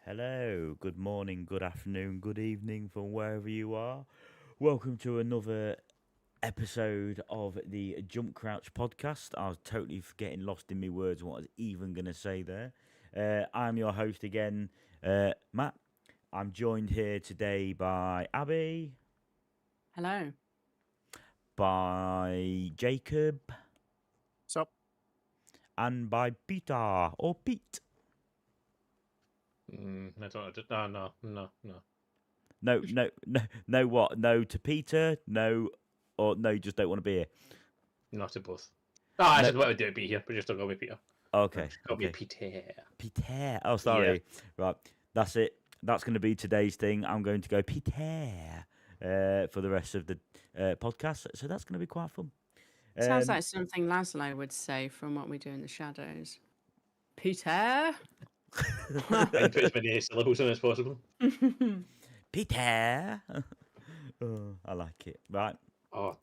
Hello, good morning, good afternoon, good evening from wherever you are. Welcome to another episode of the JumpCrouch podcast. I was totally getting lost in my words what I was even going to say there. I'm your host again, Matt. I'm joined here today by Abby, Hello. by Jacob, So, and by Peter, or Pete. I don't. No. No, what? No to Peter? No, or no, you just don't want to be here? Not to both. I No. said what would do be here, but just don't go with Peter. Okay. Got me Okay. Peter. Peter. Oh, sorry. Right. That's it. That's going to be today's thing. I'm going to go Peter for the rest of the podcast. So that's going to be quite fun. Sounds like something Laszlo would say from What We Do in the Shadows. Peter. And put as many syllables in as possible. Peter. Oh, I like it. Right. Oh,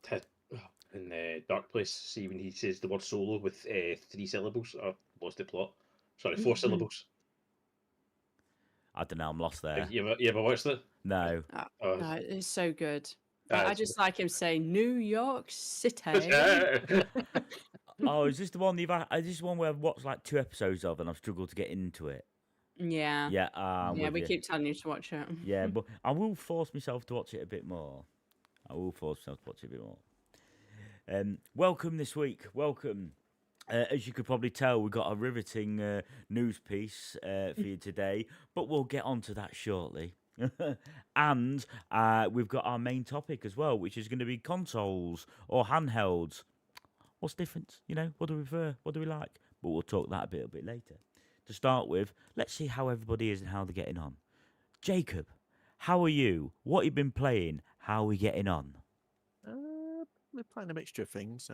in the Dark Place, see when he says the word solo with 3 syllables, I lost the plot. Sorry, 4 syllables. I don't know. I'm lost there. You ever watched it? No. Oh, No, it's so good. Ah, I it's just like him saying New York City. Oh, is this the one is this one where I've watched like 2 episodes of and I've struggled to get into it? Yeah. Yeah. Yeah, we you. keep telling you to watch it. Yeah, but I will force myself to watch it a bit more. Welcome this week. Welcome. As you could probably tell, we've got a riveting news piece for you today, but we'll get onto that shortly. And we've got our main topic as well, which is going to be consoles or handhelds. What's the difference? What do we prefer? What do we like? But we'll talk that a bit later. To start with, let's see how everybody is and how they're getting on. Jacob, how are you? What have you been playing? How are we getting on? We're playing a mixture of things.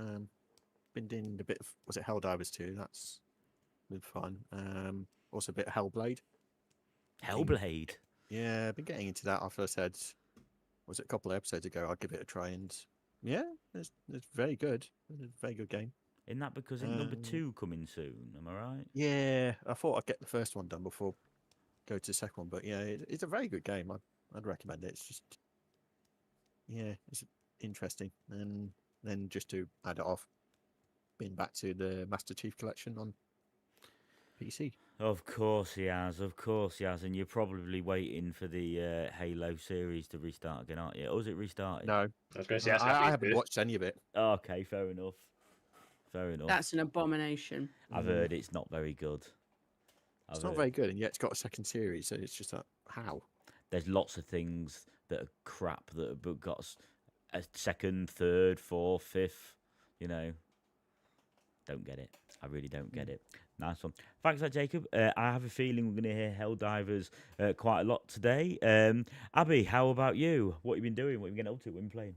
Been doing a bit of Helldivers 2. That's been fun. Also a bit of Hellblade. Hellblade. Yeah, I've been getting into that after I said, was it a couple of episodes ago? I'll give it a try, and yeah, it's very good. It's a very good game. Isn't that because number 2 coming soon? Am I right? Yeah, I thought I'd get the first one done before go to the second one, but yeah, it's a very good game. I'd recommend it. It's just, yeah, it's interesting. And then just to add it off, been back to the Master Chief Collection on PC. Of course he has, and you're probably waiting for the Halo series to restart again, aren't you? Or is it restarted? No, I was going to say, I haven't watched any of it. Okay, fair enough. That's an abomination. I've heard it's not very good. It's not very good, and yet it's got a second series, so it's just like, how? There's lots of things that are crap that have got a second, third, fourth, fifth, Don't get it. I really don't get it. Nice one. Thanks for that, Jacob. I have a feeling we're going to hear Helldivers quite a lot today. Abby, how about you? What have you been doing? What have you been getting up to? What have you been playing?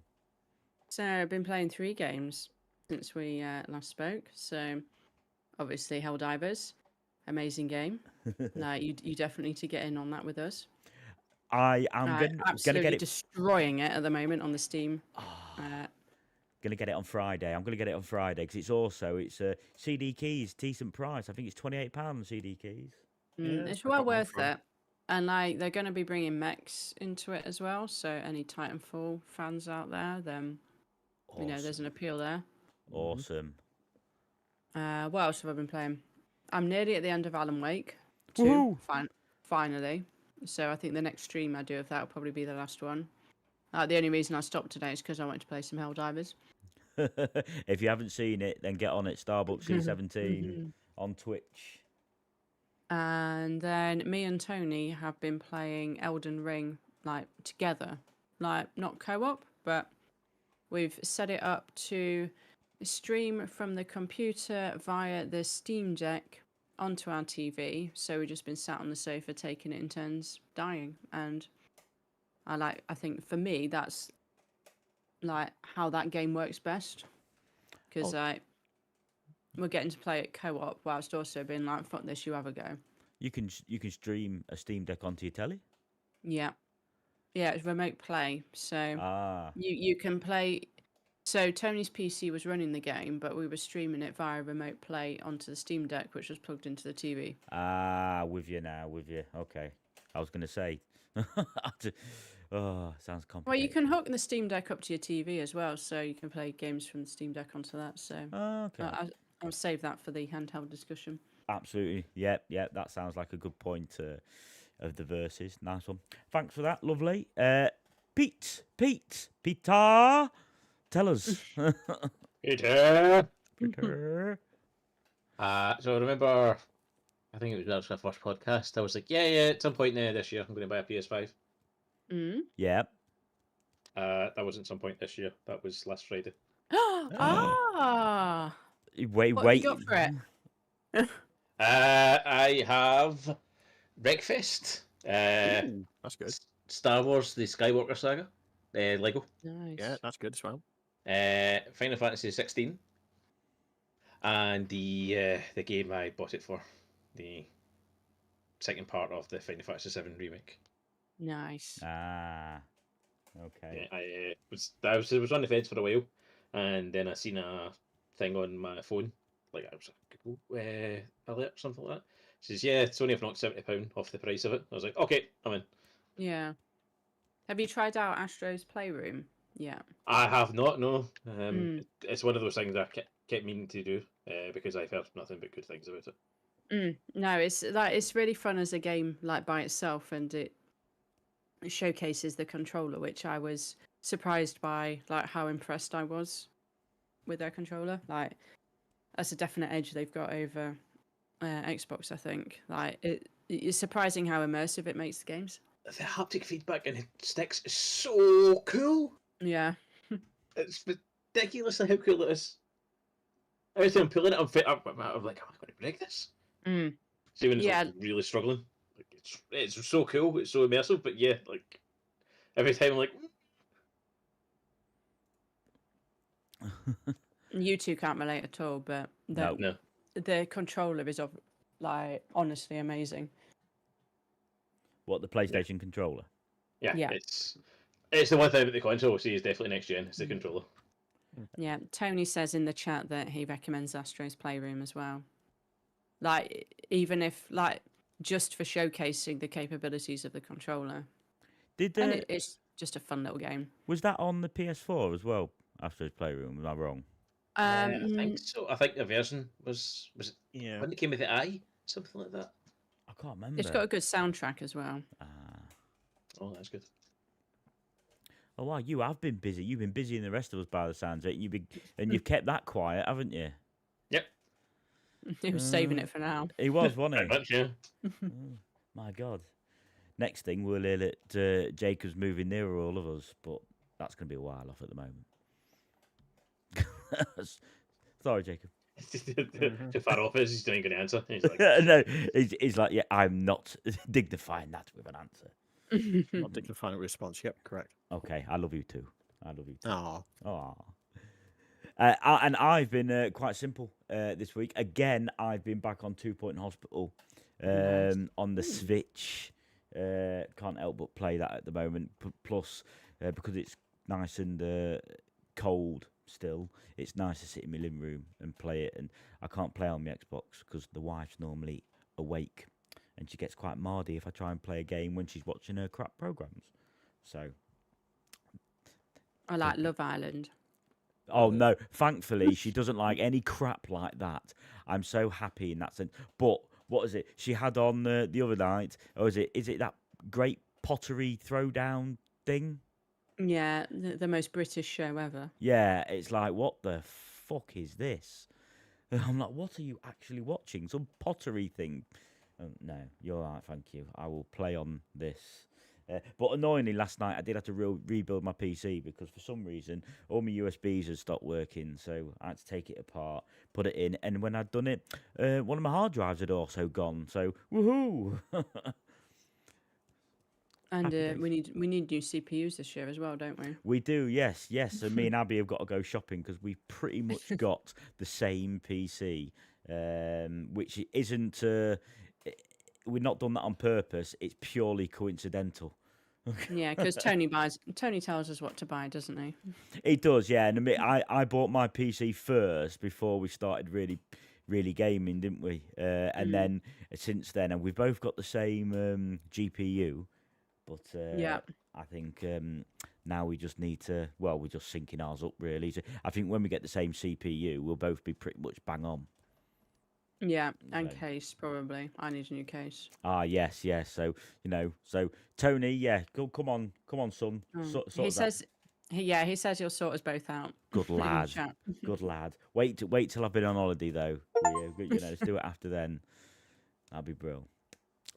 So I've been playing 3 games since we last spoke. So obviously Helldivers, amazing game. You definitely need to get in on that with us. I am going to get it. Destroying it at the moment on the Steam. Going to get it on Friday. I'm going to get it on Friday because it's CD keys, decent price. I think it's £28 CD keys. It's well worth it. And they're going to be bringing mechs into it as well. So any Titanfall fans out there, then there's an appeal there. Awesome. What else have I been playing? I'm nearly at the end of Alan Wake 2. Finally. So I think the next stream I do of that will probably be the last one. The only reason I stopped today is because I wanted to play some Helldivers. If you haven't seen it, then get on it. Starbucks C17 on Twitch. And then me and Tony have been playing Elden Ring together, not co-op, but we've set it up to stream from the computer via the Steam Deck onto our TV. So we've just been sat on the sofa taking it in turns, dying, and I think for me that's how that game works best, because we're getting to play it co-op whilst also being like, fuck this, you have a go. You can stream a Steam Deck onto your telly? Yeah, it's remote play, so you can play. So Tony's PC was running the game, but we were streaming it via remote play onto the Steam Deck, which was plugged into the TV. With you. Okay. I was going to say. Oh, sounds complicated. Well, you can hook the Steam Deck up to your TV as well, so you can play games from the Steam Deck onto that. So Oh, okay. I'll save that for the handheld discussion. Absolutely. Yep. That sounds like a good point of the verses. Nice one. Thanks for that. Lovely. Peter, tell us. Peter. Peter. So I remember, I think it was our first podcast. I was like, yeah, at some point this year, I'm going to buy a PS5. Mm. Yep. That wasn't some point this year. That was last Friday. Ah, Wait. what have you got for it? I have Breakfast. Ooh, that's good. Star Wars: The Skywalker Saga. Lego. Nice. Yeah, that's good as well. Final Fantasy 16. And the game I bought it for, the second part of the Final Fantasy 7 remake. Nice. Ah. Okay. Yeah, I was on the fence for a while, and then I seen a thing on my phone, like I was like Google alert or something like that. It says, yeah, it's only if not £70 off the price of it. I was like, okay, I'm in. Yeah. Have you tried out Astro's Playroom? Yeah. I have not, no. Mm. It's one of those things I kept meaning to do because I've heard nothing but good things about it. No, it's really fun as a game, like by itself, and it showcases the controller, which I was surprised by, like how impressed I was with their controller. Like that's a definite edge they've got over Xbox. I think it's surprising how immersive it makes the games. The haptic feedback and sticks is so cool. Yeah. It's ridiculously how cool it is. Every time I'm pulling it, I'm like, am I going to break this? Mm. See when it's Yeah. like, really struggling. Like, it's so cool, it's so immersive, but yeah, like every time I'm like, You two can't relate at all, but no. the controller is honestly amazing. What, the PlayStation controller? Yeah, Yeah. it's the one thing about the console we'll see is definitely next gen. It's the controller. Yeah, Tony says in the chat that he recommends Astro's Playroom as well. Like, even if, like, just for showcasing the capabilities of the controller. Did And it's just a fun little game. was that on the PS4 as well? Astro's Playroom, am I wrong? I think so. I think the version was Yeah. when it came with the eye, something like that. I can't remember. It's got a good soundtrack as well. Oh, that's good. Oh wow, you have been busy. You've been busy than the rest of us by the sounds of it. You've kept that quiet, haven't you? Yep. He was saving it for now. He was, wasn't he? Pretty much, yeah. Oh, my God. Next thing, we'll hear that Jacob's moving nearer all of us, but that's going to be a while off at the moment. Sorry, Jacob. Too far off is he's not going to answer. He's like, No, he's like, yeah, I'm not dignifying that with an answer. Not dignifying a response. Yep, correct. Okay, I love you too. I love you too. Oh, And I've been quite simple this week. Again, I've been back on 2 Point Hospital on the Switch. Can't help but play that at the moment. Plus, because it's nice and cold still, it's nice to sit in my living room and play it. And I can't play on my Xbox because the wife's normally awake. And she gets quite mardy if I try and play a game when she's watching her crap programs. So, I like Love Island. oh no, thankfully she doesn't like any crap like that. I'm so happy in that sense. But what is it? She had on the other night, or is it that great pottery throwdown thing? Yeah, the most British show ever. Yeah, it's like, what the fuck is this? I'm like, what are you actually watching? Some pottery thing? No, you're right, thank you. I will play on this. But annoyingly, last night I did have to rebuild my PC because for some reason all my USBs had stopped working. So I had to take it apart, put it in, and when I'd done it, one of my hard drives had also gone. So woohoo! And Happy days. we need new CPUs this year as well, don't we? We do, yes. And me and Abby have got to go shopping because we've pretty much got the same PC, which isn't. We've not done that on purpose. It's purely coincidental. Yeah, because Tony tells us what to buy, doesn't he? It does, yeah. And I bought my PC first before we started really really gaming, didn't we? And then since then, and we've both got the same GPU, but Yeah. I think now we just need to. Well, we're just syncing ours up really. So I think when we get the same CPU, we'll both be pretty much bang on. Yeah, and So- case probably. I need a new case. Yes. So so Tony, yeah, come on, son, sort He us that. says, he says he'll sort us both out. Good in the lad. chat. Good lad. Wait till I've been on holiday though. Let's do it after then. That'd be brilliant.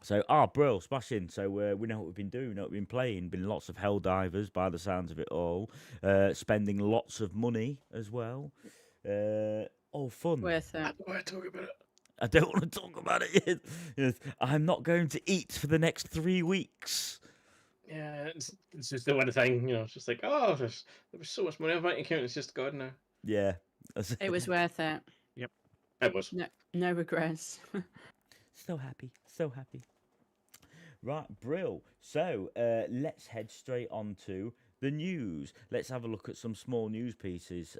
So, brill, smashing. So we know what we've been doing, we know what we've been playing. Been lots of hell divers by the sounds of it all. Spending lots of money as well. All fun. Worth I it. don't want to talk about it. I don't want to talk about it yet. Yes, I'm not going to eat for the next 3 weeks. Yeah, it's just the one thing, it's just like, there was so much money on my bank account, it's just gone now. Yeah. It was worth it. It was. No regrets. So happy. So happy. Right, brill. So let's head straight on to the news. Let's have a look at some small news pieces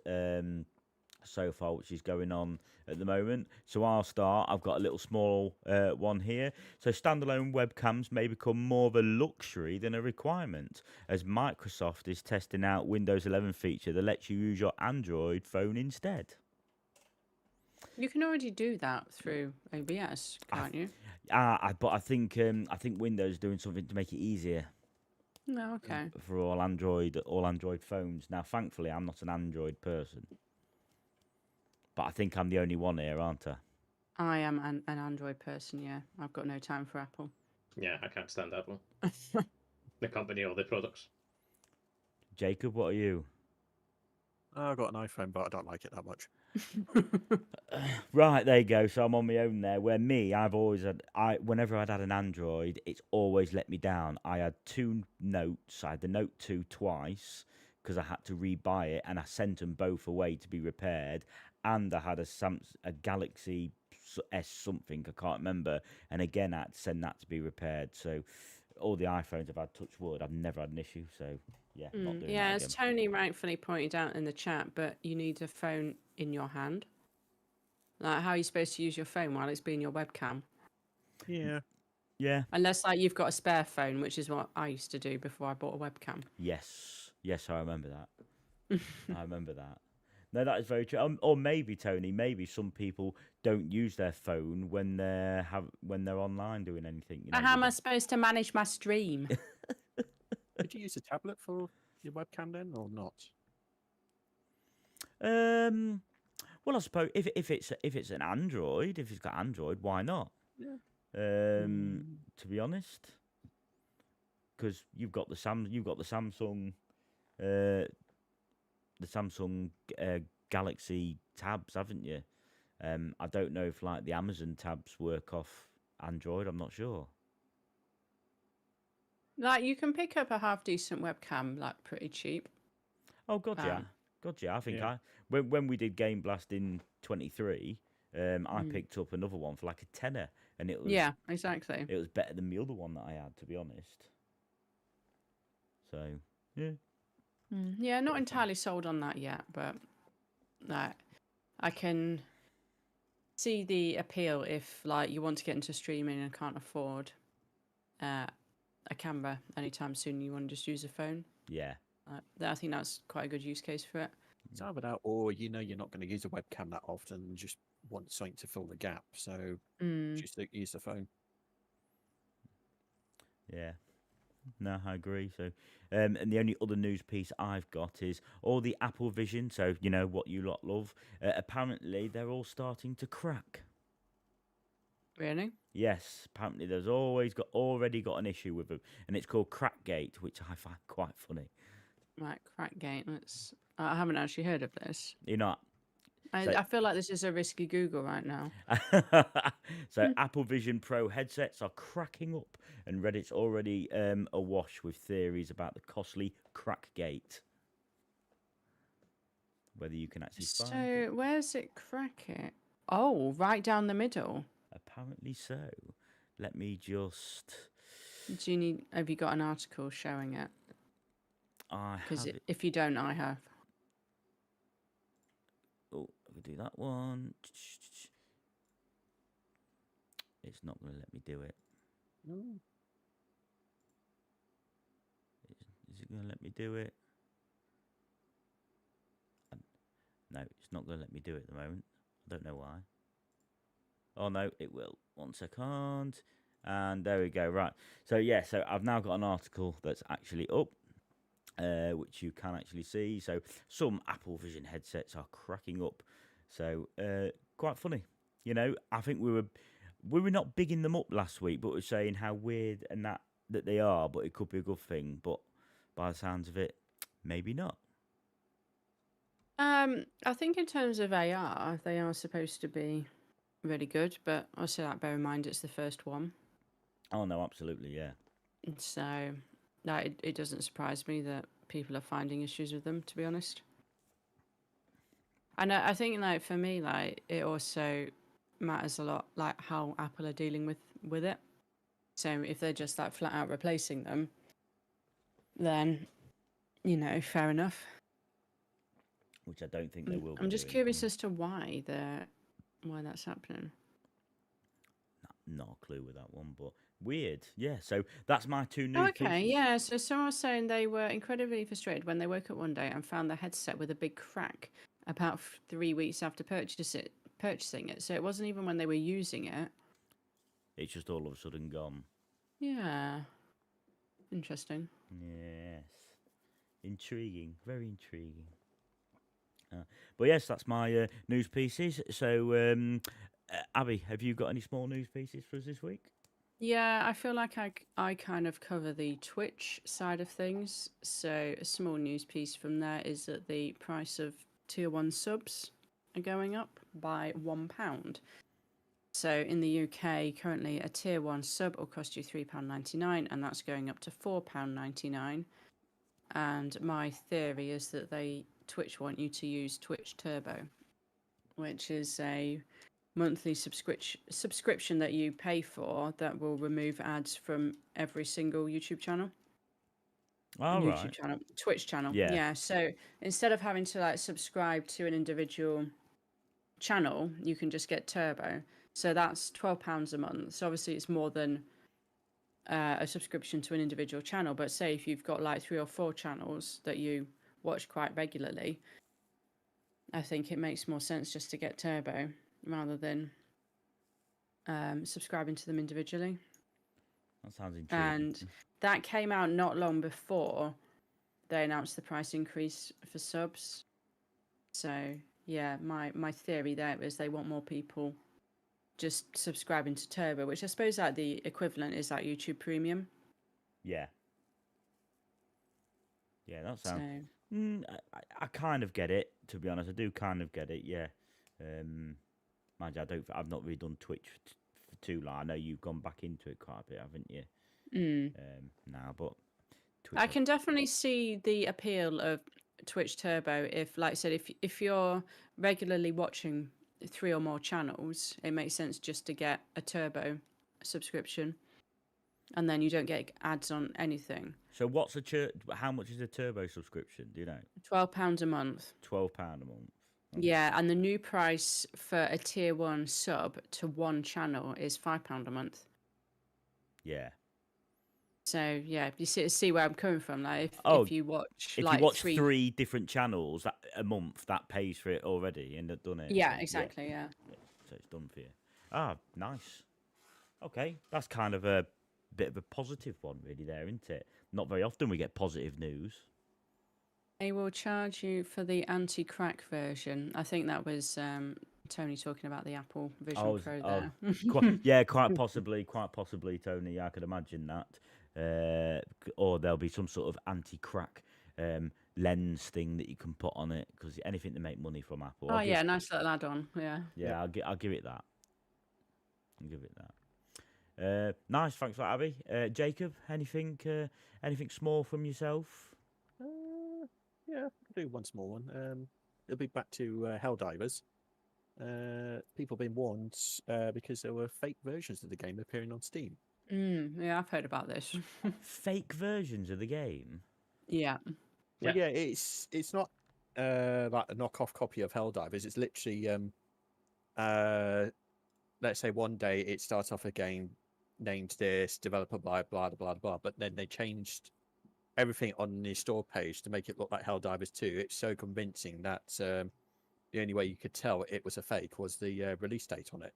so far, which is going on at the moment. So I'll start. I've got a little small one here. So standalone webcams may become more of a luxury than a requirement, as Microsoft is testing out Windows 11 feature that lets you use your Android phone instead. You can already do that through OBS, can't you? But I think Windows is doing something to make it easier No, okay. for all Android phones. Now, thankfully, I'm not an Android person, but I think I'm the only one here, aren't I? I am an Android person, yeah. I've got no time for Apple. Yeah, I can't stand Apple. The company or the products. Jacob, what are you? I've got an iPhone, but I don't like it that much. Right, there you go. So I'm on my own there. Where me, I've always had. Whenever I'd had an Android, it's always let me down. I had 2 notes. I had the Note 2 twice because I had to rebuy it, and I sent them both away to be repaired. And I had a Galaxy S something, I can't remember, and again I had to send that to be repaired. So all the iPhones I've had, touch wood, I've never had an issue. So yeah, not doing Yeah, that as again. Tony rightfully pointed out in the chat, but you need a phone in your hand. Like, how are you supposed to use your phone while it's being your webcam? Yeah. Yeah. Unless, like, you've got a spare phone, which is what I used to do before I bought a webcam. Yes, I remember that. I remember that. No, that is very true. Or maybe Tony, maybe some people don't use their phone when they're online doing anything. But how am I supposed to manage my stream? Did you use a tablet for your webcam then, or not? Well, I suppose if it's an Android, if it's got Android, why not? Yeah. To be honest, because you've got the Samsung, the Samsung Galaxy tabs, haven't you? I don't know if like the Amazon tabs work off Android. I'm not sure. Like, you can pick up a half decent webcam, like, pretty cheap. Oh God, yeah. I think Yeah. when we did Game Blast in 23, I picked up another one for like a tenner, and it was Yeah, exactly. it was better than the other one that I had, to be honest. So yeah. Yeah, not entirely sold on that yet, but like, I can see the appeal if, like, you want to get into streaming and can't afford a camera anytime soon. You want to just use a phone. Yeah. I think that's quite a good use case for it. It's either that, or you're not going to use a webcam that often and just want something to fill the gap. So just use the phone. Yeah. No, I agree. So, and the only other news piece I've got is all the Apple Vision. So you know what you lot love. Apparently, they're all starting to crack. Really? Yes, apparently there's already got an issue with them, and it's called Crackgate, which I find quite funny. Right, Crackgate. I haven't actually heard of this. You're not. I feel like this is a risky Google right now. So Apple Vision Pro headsets are cracking up, and Reddit's already awash with theories about the costly Crackgate. Whether you can actually find it. So where's it crack it? Oh, right down the middle. Apparently so. Let me just. Have you got an article showing it? I Because have it. if you don't, I have. Oh, I could do that one. It's not going to let me do it. Mm. Is it going to let me do it? No, it's not going to let me do it at the moment. I don't know why. Oh, no, it will. 1 second. And there we go. Right. So, yeah, so I've now got an article that's actually up, which you can actually see. So, some Apple Vision headsets are cracking up. So, quite funny. You know, I think we were not bigging them up last week, but we're saying how weird and that they are, but it could be a good thing. But by the sounds of it, maybe not. I think in terms of AR, they are supposed to be really good, but also like bear in mind it's the first one, Oh, no, absolutely, yeah. so that it doesn't surprise me that people are finding issues with them. To be honest, and I think like for me, like it also matters a lot, like how Apple are dealing with it. So if they're just like flat out replacing them, then fair enough. Which I don't think they will be I'm just doing. curious as to why that's happening. Not a clue with that one, but weird. Yeah, so that's my two Oh, news okay, pieces. yeah. So someone was saying they were incredibly frustrated when they woke up one day and found their headset with a big crack about 3 weeks after purchasing it. So it wasn't even when they were using it. It's just all of a sudden gone. Yeah. Interesting. Yes. Intriguing. Very intriguing. But yes, that's my news pieces. So, Abby, have you got any small news pieces for us this week? Yeah, I feel like I kind of cover the Twitch side of things. So a small news piece from there is that the price of tier 1 subs are going up by £1. So in the UK, currently a tier 1 sub will cost you £3.99, and that's going up to £4.99. And my theory is that Twitch want you to use Twitch Turbo, which is a monthly subscription that you pay for that will remove ads from every single YouTube channel. All right. Twitch channel. Yeah. Yeah. So instead of having to like subscribe to an individual channel, you can just get Turbo. So that's £12 a month. So obviously it's more than a subscription to an individual channel. But say if you've got like 3 or 4 channels that you watch quite regularly, I think it makes more sense just to get Turbo rather than subscribing to them individually. That sounds intriguing. And that came out not long before they announced the price increase for subs. So yeah, my theory there is they want more people just subscribing to Turbo, which I suppose like the equivalent is like YouTube Premium. Yeah. Yeah, that sounds. So I kind of get it, to be honest. I do kind of get it. Yeah. Mind you, I've not really done Twitch for too long. I know you've gone back into it quite a bit, haven't you? Now, but Twitch, I can definitely see the appeal of Twitch Turbo if, like I said, if you're regularly watching 3 or more channels, it makes sense just to get a Turbo subscription, and then you don't get ads on anything. So how much is a Turbo subscription? Do you know? £12 a month. £12 a month. Yeah, and the new price for a tier 1 sub to one channel is £5 a month. Yeah. So yeah, you see where I'm coming from. Like if you watch if like you watch three different channels a month, that pays for it already, and they've done it. Yeah, so, exactly. Yeah. So it's done for you. Ah, nice. Okay, that's kind of a bit of a positive one, really. There, isn't it? Not very often we get positive news. They will charge you for the anti-crack version. I think that was Tony talking about the Apple Vision Pro there. Quite possibly, Tony. Yeah, I could imagine that. Or there'll be some sort of anti-crack lens thing that you can put on it, because anything to make money from Apple. Oh yeah, nice little add-on. Yeah. Yeah, I'll give it that. Nice, thanks for that, Abby. Jacob, anything small from yourself? Yeah, I'll do one small one. It'll be back to Helldivers. People have been warned because there were fake versions of the game appearing on Steam. Yeah, I've heard about this. Fake versions of the game? Yeah. But yeah, it's not like a knockoff copy of Helldivers. It's literally let's say one day it starts off a game named this, developer blah blah blah blah, but then they changed everything on the store page to make it look like Helldivers 2. It's so convincing that the only way you could tell it was a fake was the release date on it.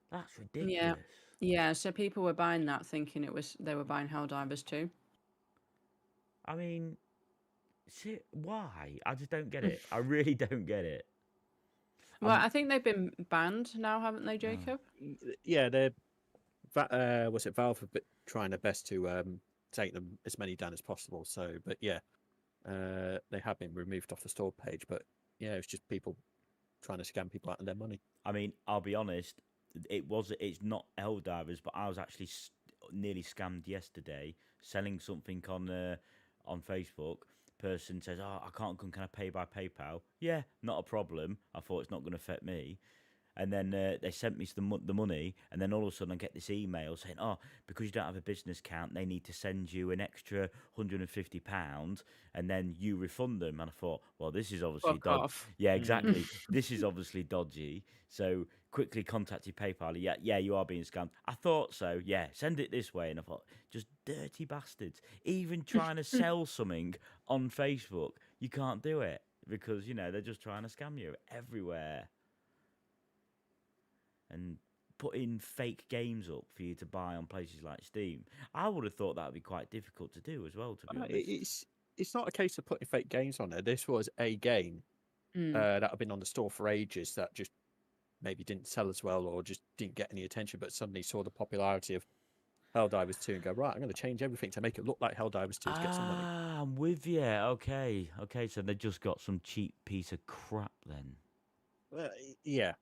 That's Yeah. ridiculous. Yeah, so people were buying that thinking they were buying Helldivers too. I mean, why? I just don't get it. I really don't get it. Well, I'm- I think they've been banned now, haven't they, Jacob? Yeah, was it Valve have been trying their best to take them as many down as possible. So, but yeah, they have been removed off the store page. But yeah, it's just people trying to scam people out of their money. I mean, I'll be honest. It's not Helldivers, but I was actually nearly scammed yesterday selling something on Facebook. Person says, "Oh, I can't come. Can I pay by PayPal?" Yeah, not a problem. I thought it's not going to affect me. And then they sent me the money, and then all of a sudden I get this email saying, "Oh, because you don't have a business account, they need to send you an extra £150, and then you refund them." And I thought, well, this is obviously Fuck dodgy. off. Yeah, exactly. This is obviously dodgy. So quickly contacted PayPal. Yeah, you are being scammed. I thought so. Yeah, send it this way. And I thought, just dirty bastards. Even trying to sell something on Facebook, you can't do it because they're just trying to scam you everywhere. And putting fake games up for you to buy on places like Steam, I would have thought that would be quite difficult to do as well, to be honest. It's not a case of putting fake games on there. This was a game that had been on the store for ages that just maybe didn't sell as well or just didn't get any attention, but suddenly saw the popularity of Helldivers 2 and go, right, I'm going to change everything to make it look like Helldivers 2 to get some money. Ah, I'm with you. Okay, so they just got some cheap piece of crap then. Yeah,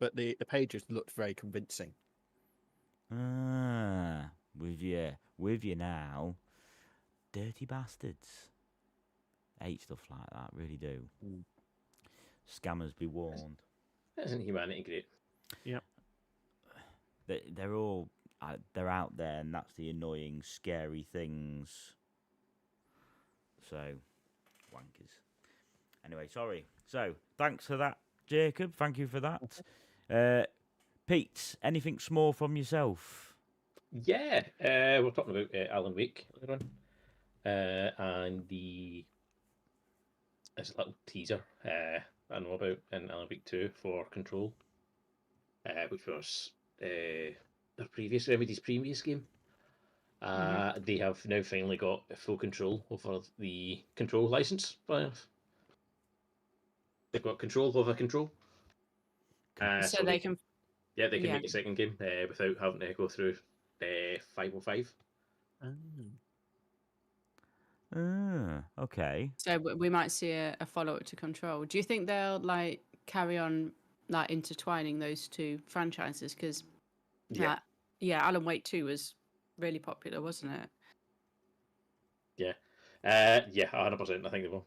but the pages looked very convincing. Ah, with you now. Dirty bastards. Hate stuff like that, really do. Scammers be warned. Isn't humanity great? Yep. They're all they're out there, and that's the annoying, scary things. So, wankers. Anyway, sorry. So, thanks for that, Jacob. Thank you for that. Pete, anything small from yourself? Yeah, we're talking about Alan Wake later on, and there's a little teaser I know about in Alan Wake 2 for Control, which was Remedy's previous game. They have now finally got full control over the Control license. They've got control over Control. So they can. Yeah, they can make a second game without having to go through 505. Okay. So we might see a follow-up to Control. Do you think they'll carry on intertwining those two franchises? Because Alan Wake 2 was really popular, wasn't it? Yeah, 100%. I think they will.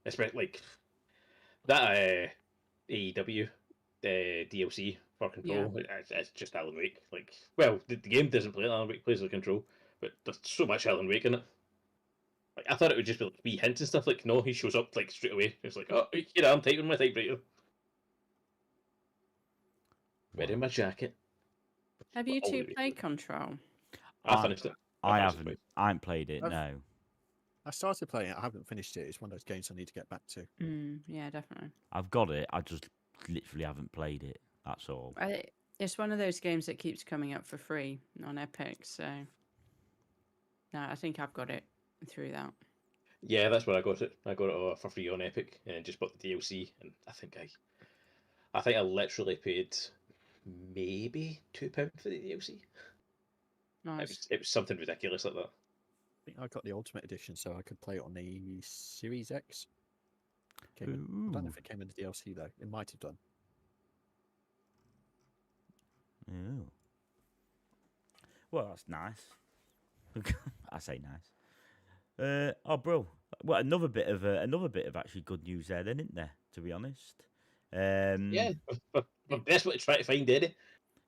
Especially that AEW DLC for Control. It's just Alan Wake. The game doesn't play Alan Wake, plays the Control, but there's so much Alan Wake in it. I thought it would just be wee hints and stuff. No, he shows up straight away. It's oh, here I'm typing my typewriter. Wearing my jacket. Have you two played Control? I finished it. I haven't. I haven't played it. No. I started playing it. I haven't finished it. It's one of those games I need to get back to. Yeah, definitely. I've got it. I just literally haven't played it. That's all. It's one of those games that keeps coming up for free on Epic. So, no, I think I've got it through that. Yeah, that's where I got it. I got it for free on Epic and just bought the DLC. And I think I literally paid maybe £2 for the DLC. Nice. It was something ridiculous like that. I think I got the Ultimate Edition, so I could play it on the Series X. I don't know if it came with the DLC though. It might have done. Oh. Well, that's nice. I say nice. Bro. Well, another bit of actually good news there, then, isn't there? To be honest. Yeah, we're desperately trying to find Eddie.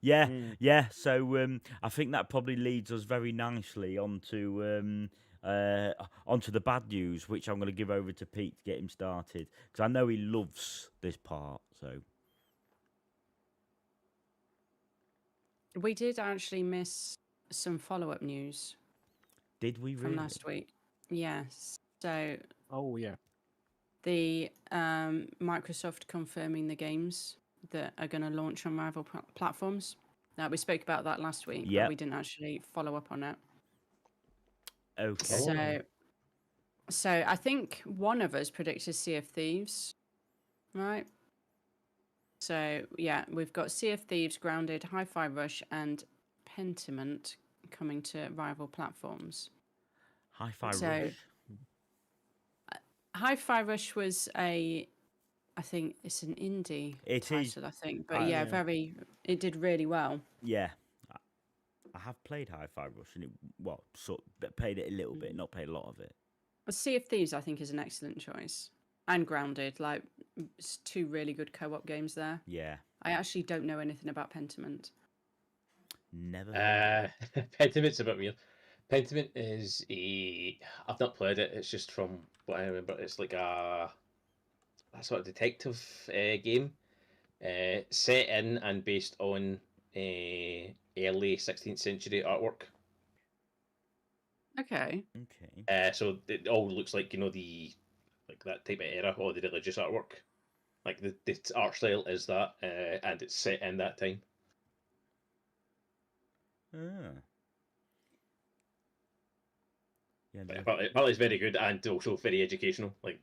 Yeah. So I think that probably leads us very nicely onto the bad news, which I'm going to give over to Pete to get him started because I know he loves this part. So. We did actually miss some follow-up news Did we from really? last week. Yes. So Oh yeah. the Microsoft confirming the games that are going to launch on rival platforms. Now, we spoke about that last week, but Yep. we didn't actually follow up on it. Okay. So, so I think one of us predicted Sea of Thieves, right? So yeah, we've got Sea of Thieves, Grounded, Hi-Fi Rush, and Pentiment coming to rival platforms. Hi-Fi So- Rush. Hi-Fi Rush was I think it's an indie It is. title, I think, but Yeah. it did really well. Yeah. I have played Hi-Fi Rush and played it a little bit, not played a lot of it. But Sea of Thieves, I think, is an excellent choice. And Grounded, like, it's two really good co-op games there. Yeah. I actually don't know anything about Pentiment. Never heard. Pentiment's a bit weird. Pentiment is I've not played it. It's just from what I remember. It's like a sort of detective game, set in and based on early 16th century artwork. Okay. Okay. So it all looks like that type of era, or the religious artwork. Like the art style is that, and it's set in that time. Ah. Yeah. But apparently it's very good and also very educational. Like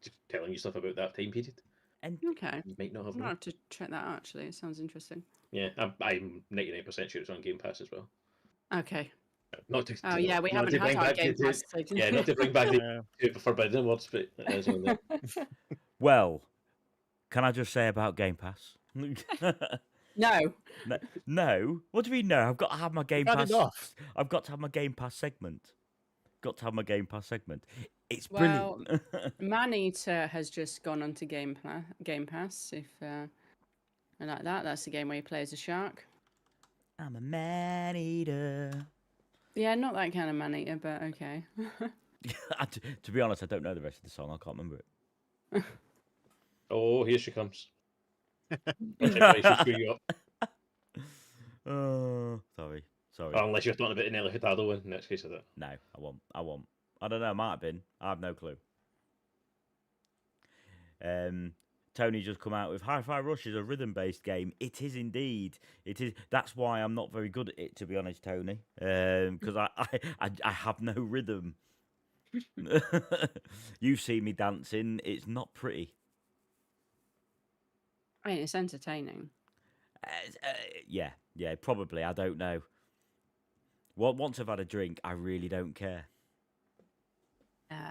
just telling you stuff about that time period. And Okay. You might not have I'm known. gonna have to check that out, actually. It sounds interesting. Yeah, I'm 99% sure it's on Game Pass as well. Okay. Not to, Oh, yeah, we not haven't to had bring our back Game the- Pass. So yeah, not to bring back Yeah. the Forbidden Words, but it is on there. well, can I just say about Game Pass? No. No. What do you mean no? I've got to have my Game had Pass. enough. I've got to have my Game Pass segment. Got to have my Game Pass segment. It's Well, brilliant. Maneater has just gone onto Game Pass. If I like that, that's the game where you play as a shark. I'm a man eater. Yeah, not that kind of Maneater, but okay. To be honest, I don't know the rest of the song. I can't remember it. Oh, here she comes. Watch it, right, she'll screw you up. Oh, sorry. Or unless you're talking about an Nelly Furtado one, in that case of that. No, I won't. I don't know. Might have been. I have no clue. Tony just come out with Hi-Fi Rush is a rhythm-based game. It is indeed. It is. That's why I'm not very good at it, to be honest, Tony. Because I have no rhythm. You see me dancing. It's not pretty. I mean, it's entertaining. Yeah, probably. I don't know. Once I've had a drink, I really don't care.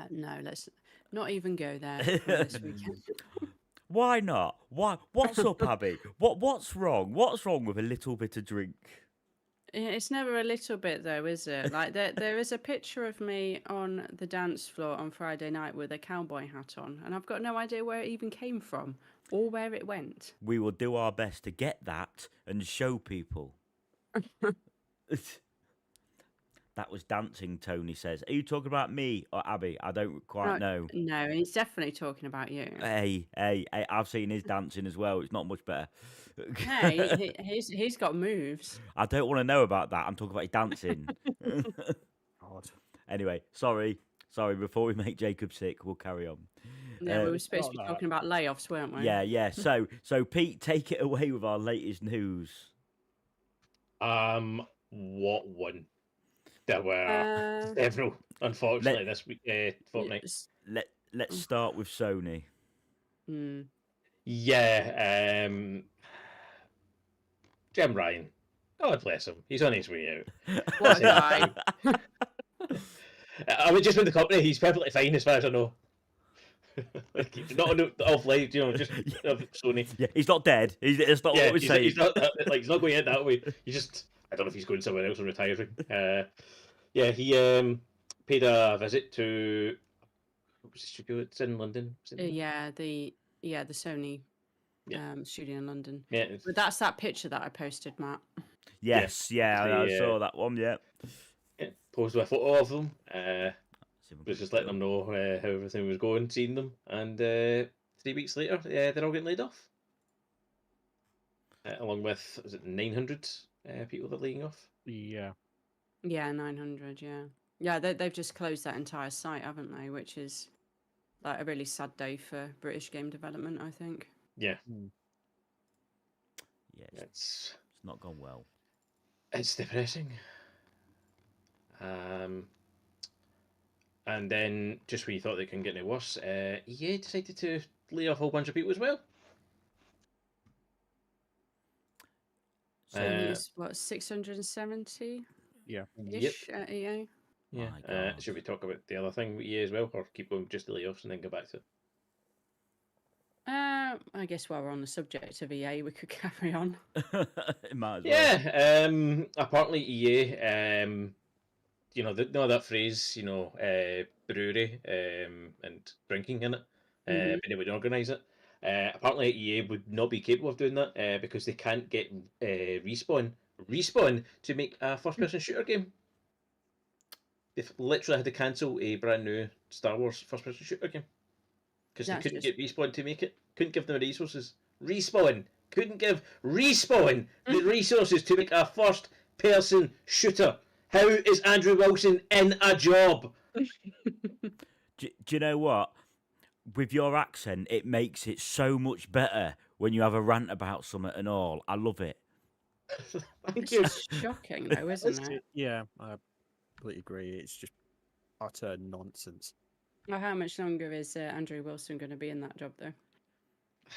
No, let's not even go there for this weekend. Why not? Why? What's up, Abby? What's wrong? What's wrong with a little bit of drink? It's never a little bit, though, is it? Like there is a picture of me on the dance floor on Friday night with a cowboy hat on, and I've got no idea where it even came from or where it went. We will do our best to get that and show people. That was dancing, Tony says. Are you talking about me or Abby? I don't quite know. No, he's definitely talking about you. Hey, I've seen his dancing as well. It's not much better. Hey, he's got moves. I don't want to know about that. I'm talking about his dancing. God. Anyway, sorry. Before we make Jacob sick, we'll carry on. No, we were supposed to be not that. talking about layoffs, weren't we? Yeah. So Pete, take it away with our latest news. What one? There were Uh, several, unfortunately, this week, fortnight. yes. Let's start with Sony. Hmm. Yeah, Jim Ryan. God bless him. He's on his way out. What a guy. I mean, just with the company, he's perfectly fine as far as I know. Like, he's not on the off light, just of Sony. Yeah, he's not dead. It's not what we're saying. He's not like he's not going out that way. He's just, I don't know if he's going somewhere else or retiring. Yeah, he paid a visit to, what was the studio? It's in London. Was it in London? Yeah, the Sony Yeah. studio in London. Yeah, it's- But that's that picture that I posted, Matt. Yes, I saw that one. Yeah. yeah, posed with a photo of them. See if we Was can just letting them know how everything was going, seeing them, and 3 weeks later, they're all getting laid off. Along with, is it 900 people they're laying off. Yeah. Yeah, 900. Yeah, yeah. They've just closed that entire site, haven't they? Which is like a really sad day for British game development, I think. Yeah, Mm. Yeah, it's it's not gone well. it's depressing. And then just when you thought they couldn't get any worse, EA decided to lay off a whole bunch of people as well. So I think Uh, it's what 670 Yeah. Yep. ish at EA. Yeah. My God. Should we talk about the other thing with EA as well, or keep going with just the layoffs and then go back to it? I guess while we're on the subject of EA, we could carry on. Might as well. Yeah. Apparently EA, you know, know that phrase, you know, brewery and drinking in it, Mhm. being able to organise it. Apparently EA would not be capable of doing that because they can't get respawn to make a first-person shooter game. They've literally had to cancel a brand new Star Wars first-person shooter game because they That's couldn't just get Respawn to make it. Couldn't give them the resources. Respawn couldn't give Respawn the resources to make a first-person shooter. How is Andrew Wilson in a job? Do you know what? With your accent, it makes it so much better when you have a rant about something and all. I love it. Thank it's you. just shocking, though, isn't it? Yeah, I completely agree. It's just utter nonsense. Well, how much longer is Andrew Wilson going to be in that job, though?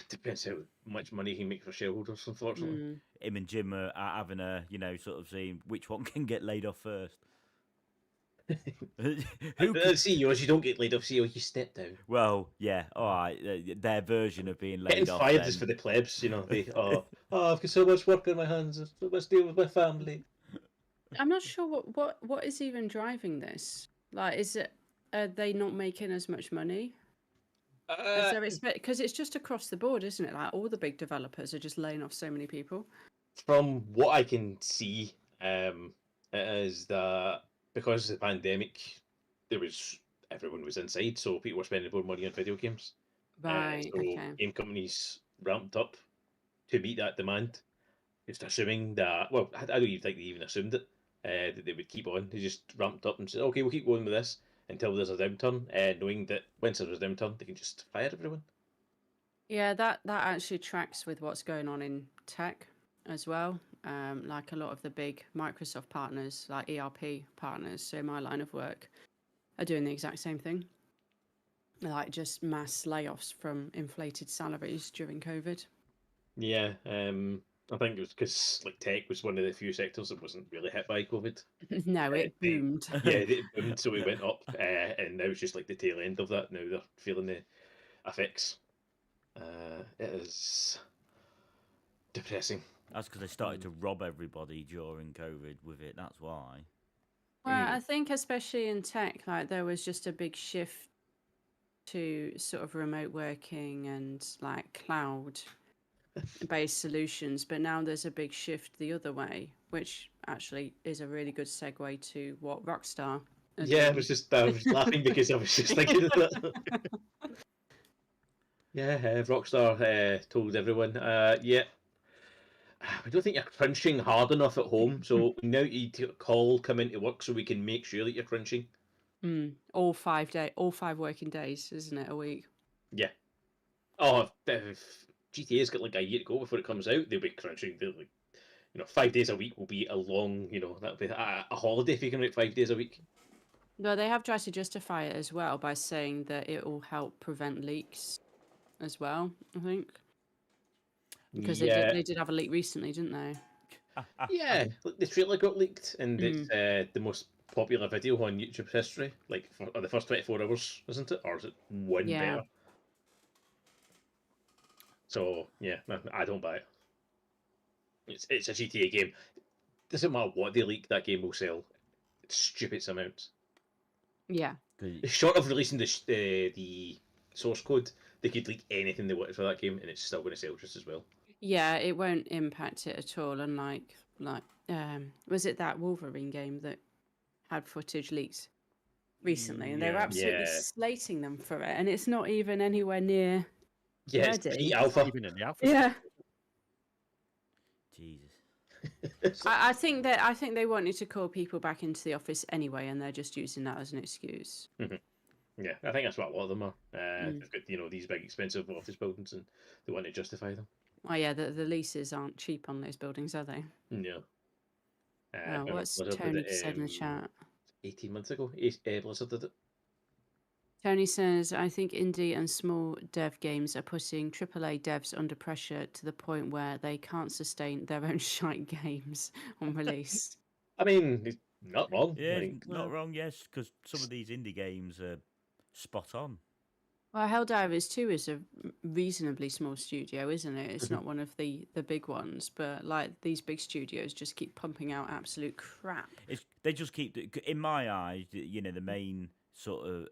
Depends how much money he makes for shareholders, unfortunately. Mm. Him and Jim are having a, sort of seeing which one can get laid off first. Who could... CEOs, you don't get laid off. CEO, you step down. Well, yeah, all right. Their version of being laid Getting off. fired Then. is for the plebs, you know. They I've got so much work on my hands. So much deal with my family. I'm not sure what is even driving this. Like, are they not making as much money as they're expecting? Because it's just across the board, isn't it? Like all the big developers are just laying off so many people. From what I can see, it is that because of the pandemic, everyone was inside, so people were spending more money on video games. Right. So Okay. game companies ramped up to meet that demand. Just assuming that, well, I don't even think they even assumed it, that they would keep on. They just ramped up and said, okay, we'll keep going with this until there's a downturn, knowing that once there's a downturn, they can just fire everyone. Yeah, that actually tracks with what's going on in tech as well. Like a lot of the big Microsoft partners, like ERP partners, so my line of work, are doing the exact same thing. Like just mass layoffs from inflated salaries during COVID. Yeah, I think it was because like tech was one of the few sectors that wasn't really hit by COVID. No, it boomed. Yeah, it boomed, so it went up, and now it's just like the tail end of that. Now they're feeling the effects. It is depressing. That's because they started to rob everybody during COVID with it. That's why. Well, I think especially in tech, like there was just a big shift to sort of remote working and like cloud based solutions, but now there's a big shift the other way, which actually is a really good segue to what Rockstar are Yeah, I doing. was laughing because I was just thinking of that. Yeah, Rockstar told everyone, yeah, we don't think you're crunching hard enough at home, so now you need to call, come into work so we can make sure that you're crunching. All 5 working days, isn't it? A week. Yeah. Oh, if GTA's got like a year to go before it comes out, they'll be crunching. They'll like, 5 days a week will be a long, that'll be a holiday if you can make 5 days a week. No, they have tried to justify it as well by saying that it will help prevent leaks as well, I think. Because they did have a leak recently, didn't they? Yeah, like the trailer got leaked, and it's the most popular video on YouTube history, like for the first 24 hours, isn't it? Or is it one Yeah. better? So, yeah, I don't buy it. It's a GTA game. Doesn't matter what they leak, that game will sell stupid amounts. Yeah. Short of releasing the source code, they could leak anything they wanted for that game, and it's still going to sell just as well. Yeah, it won't impact it at all. Unlike was it that Wolverine game that had footage leaked recently, and they were absolutely slating them for it, and it's not even anywhere near ready. It's alpha. Even in the alpha. Yeah. Jesus. So- I think they wanted to call people back into the office anyway, and they're just using that as an excuse. yeah, I think that's what a lot of them are. Mm. They've got these big expensive office buildings, and they want to justify them. Oh yeah, the leases aren't cheap on those buildings, are they? Yeah. Oh, what's Tony said in the chat? 18 months ago. Blizzard did it. Tony says, I think indie and small dev games are putting AAA devs under pressure to the point where they can't sustain their own shite games on release. I mean, he's not wrong. Yeah, Like, not wrong. Yes, because some of these indie games are spot on. Well, Helldivers 2 is a reasonably small studio, isn't it? It's Mhm. not one of the big ones, but like these big studios just keep pumping out absolute crap. They just keep, in my eyes, the main sort of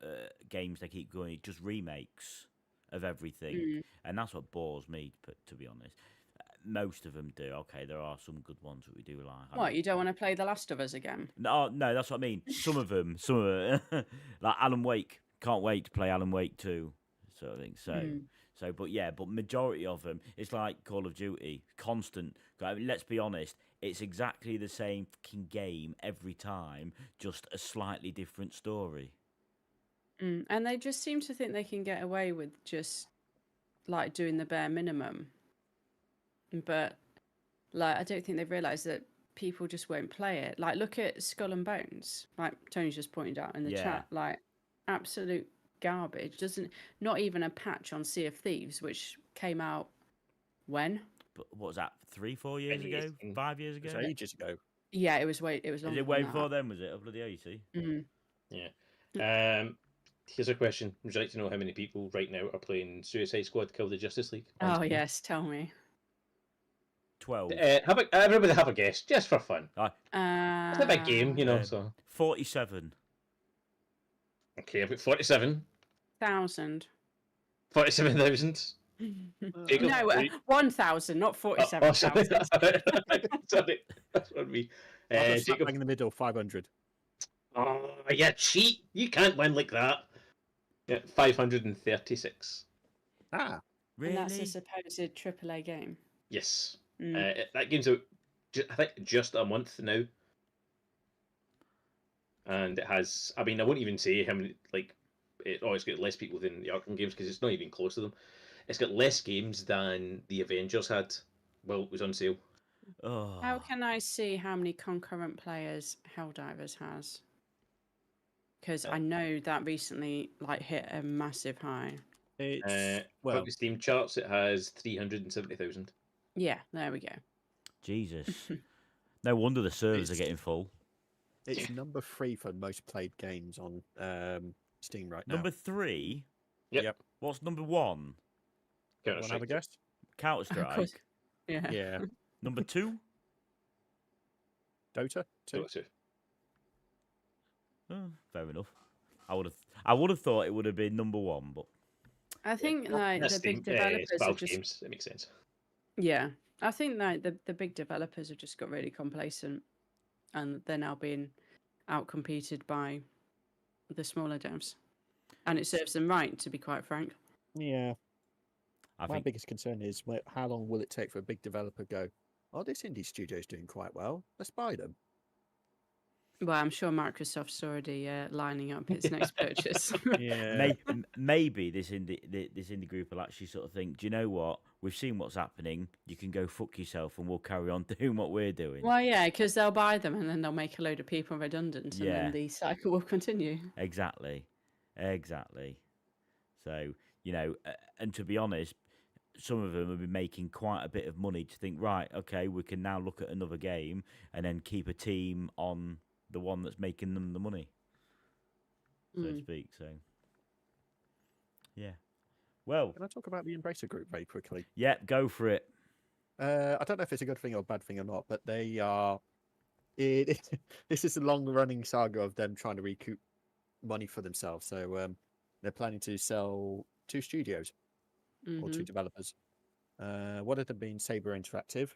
games they keep going, just remakes of everything, Mm. and that's what bores me. To be honest, most of them do. Okay, there are some good ones that we do like. What, you don't want to play The Last of Us again? No, no, that's what I mean. Some of them, like Alan Wake. Can't wait to play Alan Wake 2, sort of thing. So, but majority of them, it's like Call of Duty, constant. I mean, let's be honest, it's exactly the same fucking game every time, just a slightly different story. And they just seem to think they can get away with just like doing the bare minimum. But like, I don't think they've realised that people just won't play it. Like, look at Skull and Bones. Like Tony's just pointed out in the Yeah. chat. Like, absolute garbage. Not even a patch on Sea of Thieves, which came out when? But what was that? 3-4 years ago? 2018. 5 years It ago? was ages ago. Yeah, it was longer Is than it way that. before then? Was it? Oh, bloody hell, you see. Mhm. Yeah. Here's a question. Would you like to know how many people right now are playing Suicide Squad Kill the Justice League? on Oh Steam? yes, tell me. 12. Everybody have a guess, just for fun. It's a big game, Um, so... 47. Okay, I've got 47. 1,000. 47,000. Jacob, No, right? 1,000, not Oh, sorry. 47,000. Sorry, that's on me. I've got Jacob. bang in the middle, 500. Oh, you cheat! You can't win like that. Yeah, 536. Ah, Really? And that's a supposed AAA game. Yes. Mm. That game's out, I think, just a month now. And it has, I mean, I won't even say how many, like, it's got less people than the Arkham games because it's not even close to them. It's got less games than the Avengers had while it was on sale. Oh. How can I see how many concurrent players Helldivers has? Because I know that recently like hit a massive high. it's Well, well, the Steam charts, it has 370,000. Yeah, there we go. Jesus. No wonder the servers are It's- getting full. it's number 3 for most played games on Steam right now. Number 3? Yep. What's number 1? Counter Want to have a Strike. guess? Counter Of course. Strike. Yeah. Yeah, Number 2? Dota 2. Dota 2. Oh, fair enough. I would have thought it would have been number 1, but I think Well, like that's the big Steam, developers are Valve just games. It makes sense. yeah. I think like the big developers have just got really complacent, and they're now being outcompeted by the smaller devs, and it serves them right, to be quite frank. Yeah, I my think biggest concern is how long will it take for a big developer to go, oh, this indie studio's doing quite well, let's buy them. Well, I'm sure Microsoft's already lining up its next purchase. Yeah, maybe this indie group will actually sort of think, do you know what? We've seen what's happening. You can go fuck yourself, and we'll carry on doing what we're doing. Well, yeah, because they'll buy them and then they'll make a load of people redundant, and Yeah. then the cycle will continue. Exactly. So and to be honest, some of them have been making quite a bit of money to think, right, okay, we can now look at another game and then keep a team on the one that's making them the money, so to speak. So, yeah. Well, can I talk about the Embracer Group very quickly? yeah, go for it. I don't know if it's a good thing or a bad thing or not, but they are. This is a long-running saga of them trying to recoup money for themselves. So they're planning to sell 2 studios or 2 developers. One of them being Saber Interactive.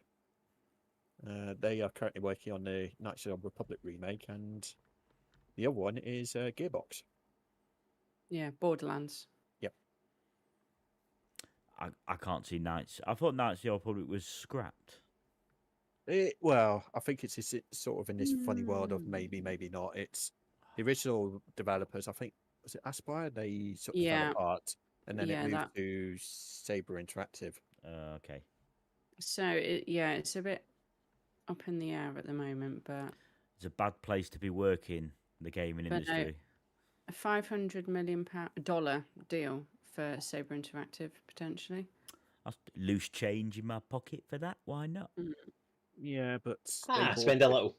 They are currently working on the Knights of the Republic remake, and the other one is Gearbox. Yeah, Borderlands. I can't see Knights. I thought Knights of the Old Republic was scrapped. Well, I think it's sort of in this funny world of Mm. maybe not. It's the original developers. I think was it Aspire? They sort of fell Yeah, apart, and then it yeah, moved that. to Saber Interactive. Okay. So it's a bit up in the air at the moment, but It's a bad place to be working, the gaming no, industry. a $500 million dollar deal for Saber Interactive potentially. That's loose change in my pocket for that. Why not? Mm. Yeah, but they bought Spend a it. little.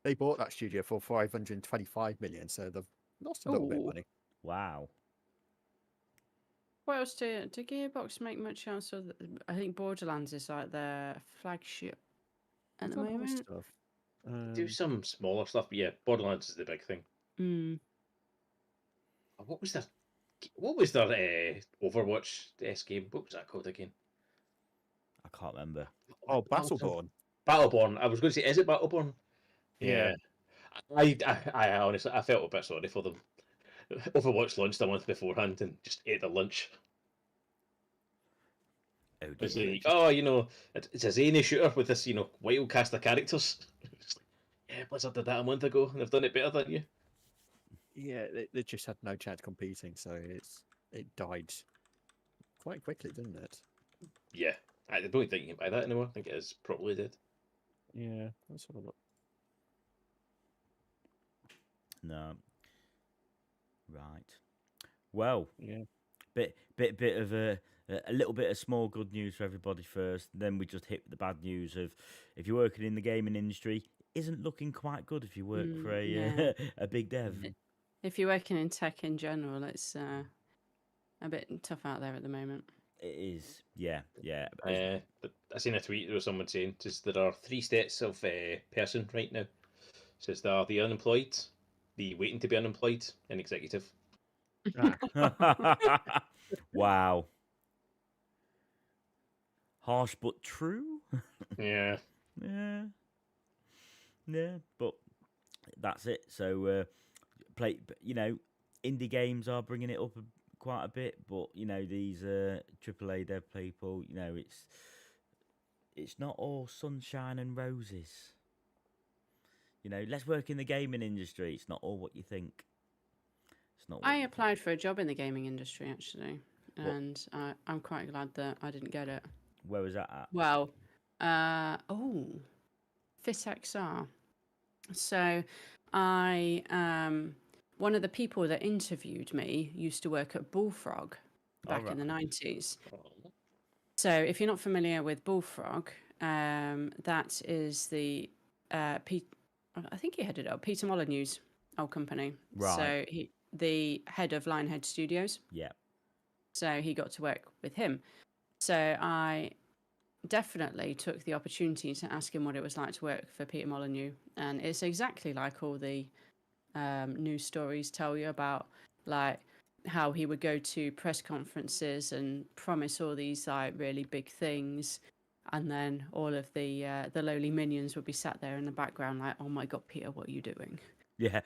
They bought that studio for 525 million, so they've lost a little bit of Oh, money. Wow. what else do Gearbox make much else of? I think Borderlands is like their flagship at the They've done other moment. stuff. Do some smaller stuff, but yeah, Borderlands is the big thing. Mm. What was their Overwatch S game? What was that called again? I can't remember. Oh, Battleborn. Battleborn. I was going to say, is it Battleborn? Yeah. I honestly I felt a bit sorry for them. Overwatch launched a month beforehand and just ate their lunch. Oh It's dear. like, oh, it's a zany shooter with this, wild cast of characters. It's like, yeah, Blizzard did that a month ago, and they've done it better than you. Yeah, they just had no chance competing, so it died quite quickly, didn't it? Yeah, I don't think you can buy that anymore. I think it is probably dead. Yeah, let's have a look. No. Right. Well, Yeah. bit of a little bit of small good news for everybody first. Then we just hit the bad news of if you're working in the gaming industry, isn't looking quite good if you work for a Yeah. a big dev. If you're working in tech in general, it's a bit tough out there at the moment. It is. Yeah. But I seen a tweet there was someone saying just there are 3 states of person right now. Says there are the unemployed, the waiting to be unemployed, and executive. Wow. Harsh but true. Yeah. Yeah. Yeah. But that's it. So indie games are bringing it up quite a bit, but these AAA dev people, it's not all sunshine and roses. Let's work in the gaming industry. It's not all what you think. It's not. I applied for a job in the gaming industry actually, What? and I'm quite glad that I didn't get it. Where was that at? Well, FitXR. So I one of the people that interviewed me used to work at Bullfrog back in the 90s. So if you're not familiar with Bullfrog, that is the I think he headed up Peter Molyneux's old company. Right. So the head of Lionhead Studios. Yeah. So he got to work with him. So I definitely took the opportunity to ask him what it was like to work for Peter Molyneux, and it's exactly like all the news stories tell you about, like how he would go to press conferences and promise all these like really big things, and then all of the lowly minions would be sat there in the background like, oh my god, Peter, what are you doing? Yeah.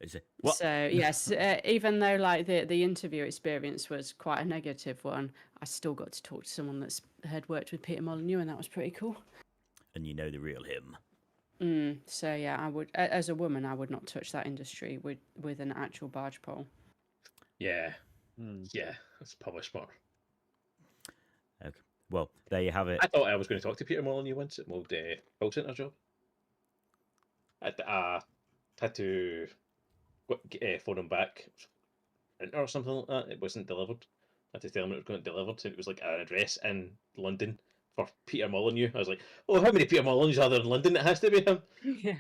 Is it what? So yes, even though like the interview experience was quite a negative one, I still got to talk to someone that's had worked with Peter Molyneux, and that was pretty cool. And you know the real him. So yeah, I would, as a woman, I would not touch that industry with an actual barge pole. Yeah. Yeah, that's probably smart. Okay. Well, there you have it. I thought I was going to talk to Peter Molyneux once at my old call center job. I had to phone him back or something like that. It wasn't delivered. I had to tell him it was going to be delivered, and it was like an address in London for Peter Molyneux. I was like, oh, how many Peter Molyneux are there in London? It has to be him. Yeah.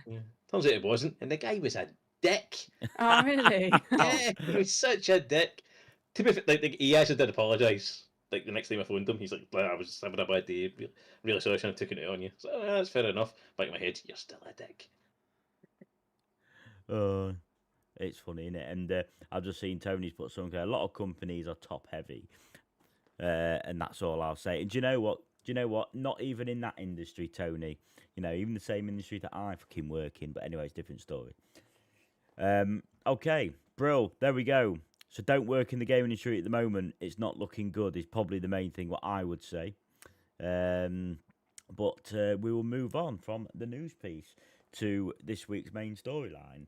Turns out it wasn't, and the guy was a dick. Oh really? Yeah, he was such a dick. To be fair, like he actually did apologise. Like the next time I phoned him, he's like, I was having a bad day. Really sorry I shouldn't have taken it on you. So that's fair enough. Back in my head, you're still a dick. It's funny, isn't it? And I've just seen Tony's put something. A lot of companies are top heavy, and that's all I'll say. And do you know what? Not even in that industry, Tony. Even the same industry that I fucking work in. But anyway, it's a different story. Okay, Brill. There we go. So don't work in the gaming industry at the moment. It's not looking good. Is probably the main thing. What I would say. But we will move on from the news piece to this week's main storyline.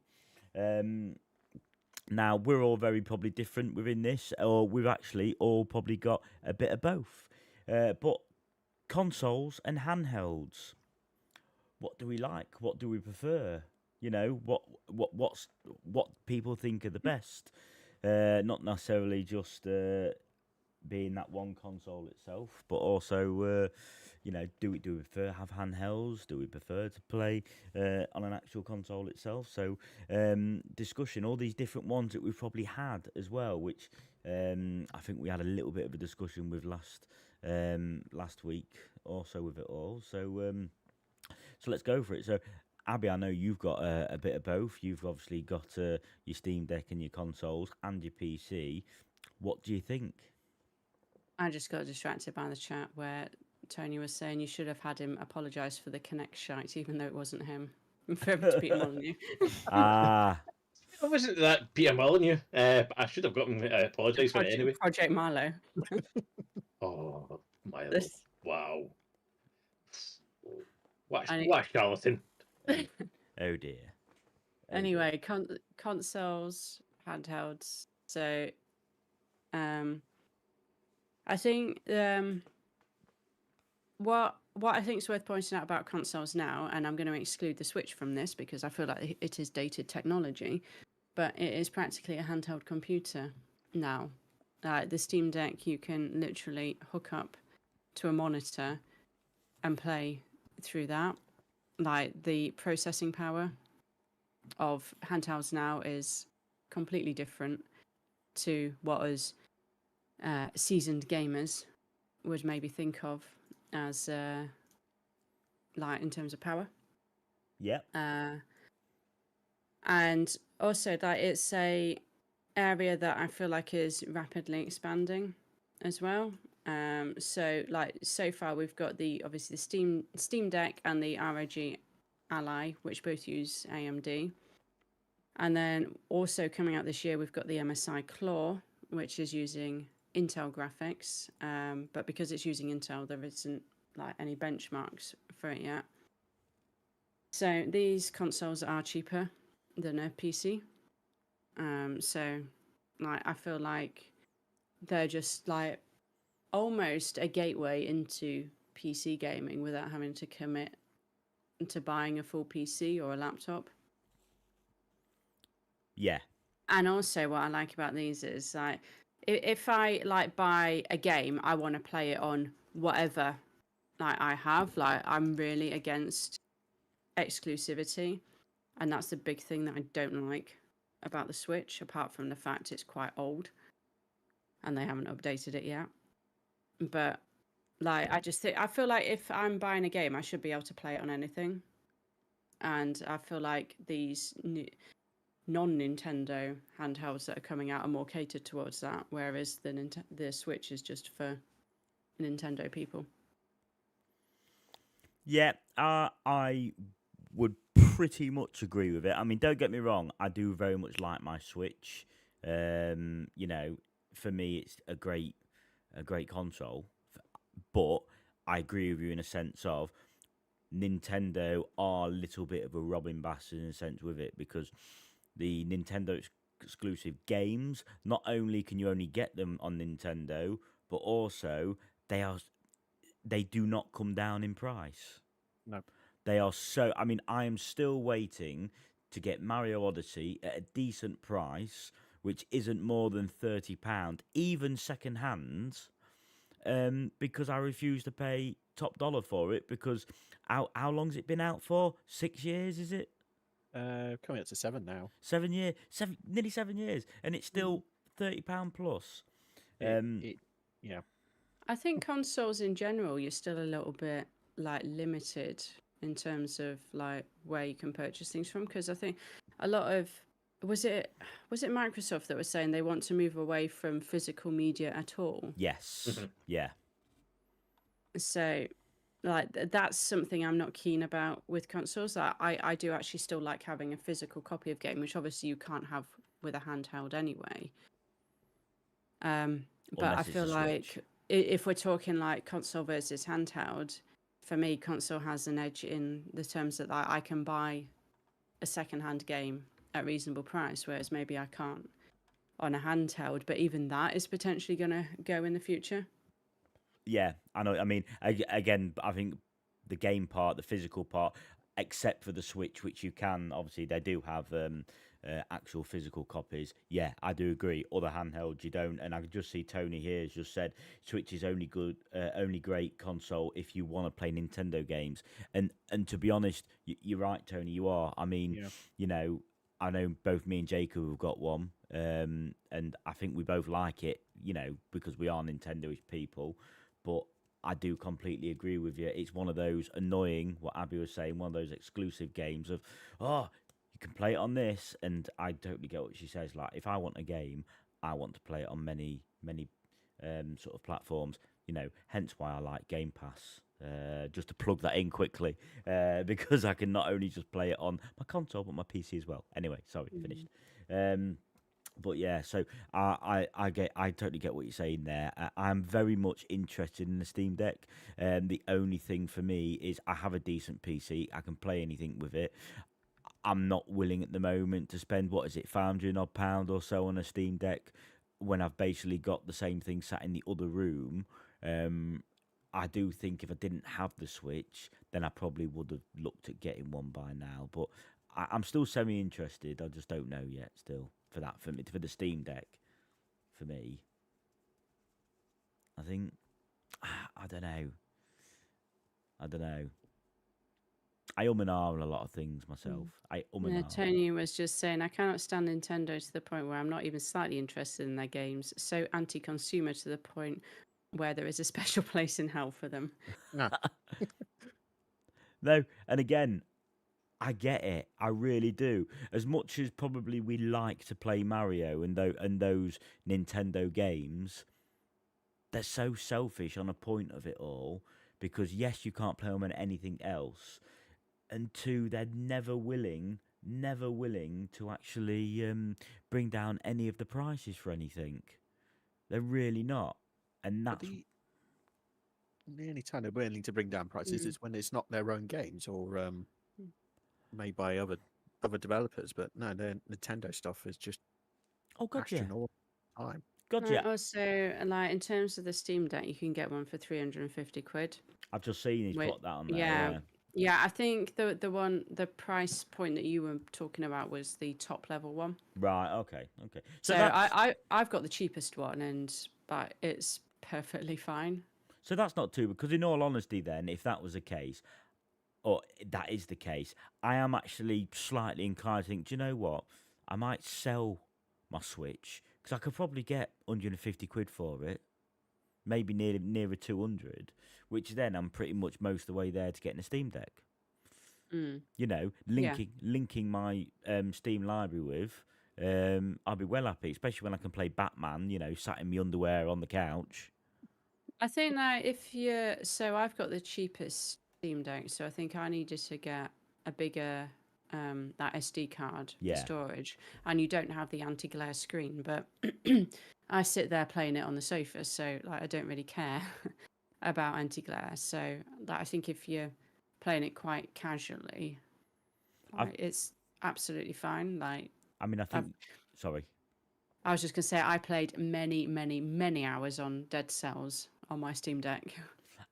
Now, we're all very probably different within this, or we've actually all probably got a bit of both. But consoles and handhelds, what do we like? What do we prefer? You know, what people think are the best. Not necessarily just being that one console itself, but also, do we prefer have handhelds? Do we prefer to play on an actual console itself? So, discussion, all these different ones that we've probably had as well, which I think we had a little bit of a discussion with last week, also with it all. So let's go for it. So, Abby, I know you've got a bit of both. You've obviously got your Steam Deck and your consoles and your PC. What do you think? I just got distracted by the chat where Tony was saying you should have had him apologise for the Connect shite, even though it wasn't him. For him to be on you. Ah, I wasn't that Peter Molyneux, but I should have gotten apologise for it anyway. Project Milo. Oh, Milo. This- Wow. What I- a charlatan. oh dear. Oh Anyway, consoles, handhelds. So, I think what I think is worth pointing out about consoles now, and I'm going to exclude the Switch from this because I feel like it is dated technology, but it is practically a handheld computer now. The Steam Deck, you can literally hook up to a monitor and play through that. Like the processing power of handhelds now is completely different to what us seasoned gamers would maybe think of as like in terms of power. Yep. And also that it's a area that I feel like is rapidly expanding as well. So far we've got obviously the Steam Deck and the ROG Ally, which both use AMD. And then also coming out this year, we've got the MSI Claw, which is using Intel graphics. But because it's using Intel, there isn't like any benchmarks for it yet. So these consoles are cheaper than a PC. So like I feel like they're just like almost a gateway into PC gaming without having to commit to buying a full PC or a laptop. Yeah. And also what I like about these is like if I like buy a game, I want to play it on whatever like I have. Like I'm really against exclusivity, and that's the big thing that I don't like about the Switch, apart from the fact it's quite old and they haven't updated it yet. But like I feel like if I'm buying a game, I should be able to play it on anything. And I feel like these non-Nintendo handhelds that are coming out are more catered towards that, whereas the Switch is just for Nintendo people. Yeah, I would pretty much agree with it. I mean, don't get me wrong, I do very much like my Switch. For me, it's a great console. But I agree with you in a sense of Nintendo are a little bit of a Robin Bastard in a sense with it, because the Nintendo exclusive games, not only can you only get them on Nintendo, but also they do not come down in price. No. They are so. I mean, I am still waiting to get Mario Odyssey at a decent price, which isn't more than £30, even second hand, because I refuse to pay top dollar for it. Because how long's it been out for? 6 years, is it? Coming up to 7 now. 7 years, nearly 7 years, and it's still £30 plus. Yeah. I think consoles in general, you're still a little bit like limited in terms of like where you can purchase things from, because I think a lot of was it Microsoft that was saying they want to move away from physical media at all. Yes, Mhm. yeah, So like that's something I'm not keen about with consoles. I do actually still like having a physical copy of game, which obviously you can't have with a handheld anyway. But Unless I it's feel a like Switch. if we're talking like console versus handheld, for me, console has an edge in the terms that I can buy a second-hand game at a reasonable price, whereas maybe I can't on a handheld. But even that is potentially going to go in the future. Yeah, I know. I mean, again, I think the game part, the physical part, except for the Switch, which you can obviously they do have actual physical copies. Yeah, I do agree. Other handhelds you don't, and I can just see Tony here has just said Switch is only good, only great console if you want to play Nintendo games. And to be honest, you're right, Tony. You are. I mean, Yeah. you know, I know both me and Jacob have got one, and I think we both like it. You know, because we are Nintendo-ish people. But I do completely agree with you. It's one of those annoying, what Abby was saying, one of those exclusive games of, oh, you can play it on this, and I totally get what she says. Like, if I want a game, I want to play it on many, many sort of platforms. You know, hence why I like Game Pass. Just to plug that in quickly, because I can not only just play it on my console but my PC as well. Anyway, sorry, finished. But yeah, so I totally get what you're saying there. I'm very much interested in the Steam Deck. The only thing for me is I have a decent PC. I can play anything with it. I'm not willing at the moment to spend what is it, £500 or so on a Steam Deck when I've basically got the same thing sat in the other room. I do think if I didn't have the Switch, then I probably would have looked at getting one by now. But I'm still semi-interested. I just don't know yet. Still for that for me for the Steam Deck. For me, I think I don't know. I don't know. I and ah on a lot of things myself. I and Yeah, ah. Tony was just saying, I cannot stand Nintendo to the point where I'm not even slightly interested in their games. So anti-consumer to the point where there is a special place in hell for them. No. No, and again, I get it. I really do. As much as probably we like to play Mario and those Nintendo games, they're so selfish on a point of it all because yes, you can't play them on anything else, and two, they're never willing to actually bring down any of the prices for anything. They're really not, and But that's the only time they're willing to bring down prices Mm. is when it's not their own games or Mm. made by other developers. But no, their Nintendo stuff is just oh god yeah, astronomical time. god yeah. Also, like in terms of the Steam Deck, you can get one for 350 quid. I've just seen he's Wait, put that on there. yeah, Yeah, yeah. I think the price point that you were talking about was the top level one. right. Okay. So So that's I've got the cheapest one, but it's perfectly fine. so that's not too. Because in all honesty, then if that was the case, or that is the case, I am actually slightly inclined to think, do you know what? I might sell my Switch because I could probably get 150 quid for it, maybe nearer 200, which then I'm pretty much most of the way there to getting a Steam Deck. Mm. You know, Yeah. linking my Steam library with, I'll be well happy, especially when I can play Batman. You know, sat in my underwear on the couch. I think that so I've got the cheapest Steam Deck, so I think I needed to get a bigger that SD card for Yeah. storage, and you don't have the anti-glare screen, but I sit there playing it on the sofa, so like I don't really care about anti-glare. So like, I think if you're playing it quite casually, I've, like, it's absolutely fine. Like I mean, I I've, think. Sorry. I was just gonna say I played many, many, many hours on Dead Cells on my Steam Deck.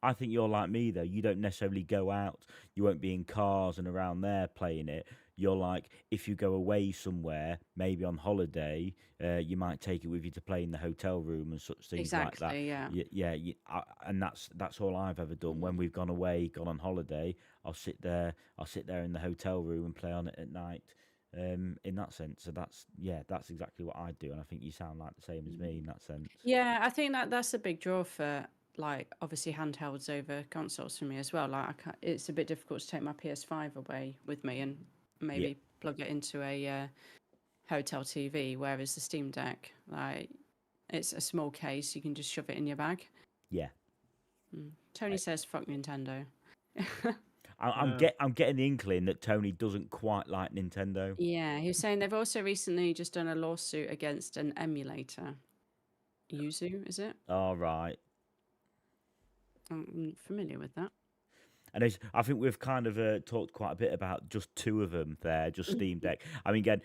I think you're like me though. You don't necessarily go out. You won't be in cars and around there playing it. You're like, if you go away somewhere, maybe on holiday, you might take it with you to play in the hotel room and such things like that. Exactly, yeah. Yeah. And that's all I've ever done. When we've gone away, gone on holiday, I'll sit there in the hotel room and play on it at night. In that sense, so that's exactly what I do, and I think you sound like the same as me in that sense. Yeah, I think that that's a big draw for like obviously handhelds over consoles for me as well. Like it's a bit difficult to take my PS5 away with me and maybe plug it into a hotel TV, whereas the Steam Deck, like it's a small case, you can just shove it in your bag. Yeah. Tony says, "Fuck Nintendo." I'm getting the inkling that Tony doesn't quite like Nintendo. Yeah, he was saying they've also recently just done a lawsuit against an emulator. Yuzu, is it? All right. I'm familiar with that. And I think we've kind of talked quite a bit about just two of them there, just Steam Deck. I mean, again,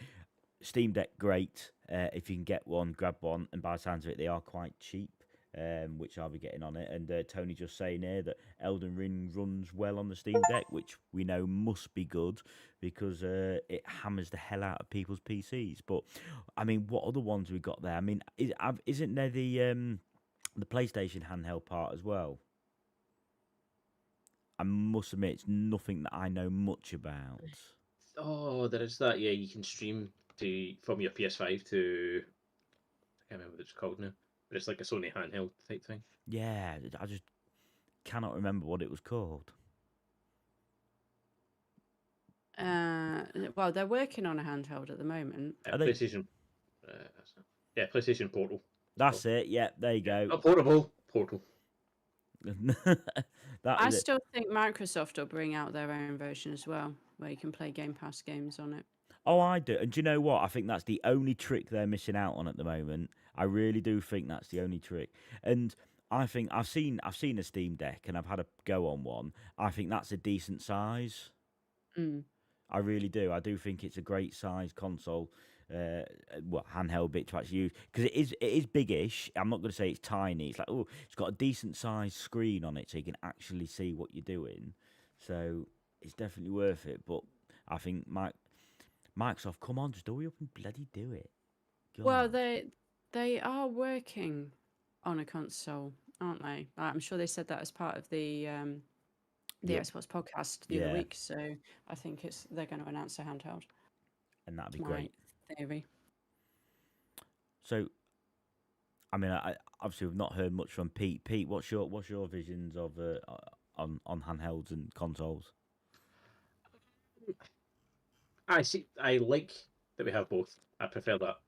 Steam Deck, great. If you can get one, grab one. And by the sounds of it, they are quite cheap, which I'll be getting on it. And Tony just saying here that Elden Ring runs well on the Steam Deck, which we know must be good because it hammers the hell out of people's PCs. But, I mean, what other ones we got there? I mean, isn't there the PlayStation handheld part as well? I must admit, it's nothing that I know much about. Oh, there is that. Yeah, you can stream from your PS5 to I can't remember what it's called now, but it's like a Sony handheld type thing. Yeah, I just cannot remember what it was called. Well, they're working on a handheld at the moment. Are they? PlayStation. Yeah, PlayStation Portal. That's it. Yeah, there you Yeah, go. not portable. Portal. That I is it. still think Microsoft will bring out their own version as well, where you can play Game Pass games on it. Oh, I do. And do you know what? I think that's the only trick they're missing out on at the moment. I really do think that's the only trick. And I think I've seen a Steam Deck and I've had a go on one. I think that's a decent size. Mm. I really do. I do think it's a great size console. Handheld bit to actually use because it is biggish. I'm not going to say it's tiny. It's like, oh, it's got a decent sized screen on it so you can actually see what you're doing. So it's definitely worth it. But I think Microsoft, come on, just hurry up and bloody do it. Well, God. they are working on a console, aren't they? I'm sure they said that as part of the Yep. Xbox podcast the Yeah. other week. So I think they're going to announce a handheld. And that'd be My great. theory. So, I mean, I obviously we've not heard much from Pete. Pete, what's your visions of on handhelds and consoles? I see. I like that we have both. I prefer that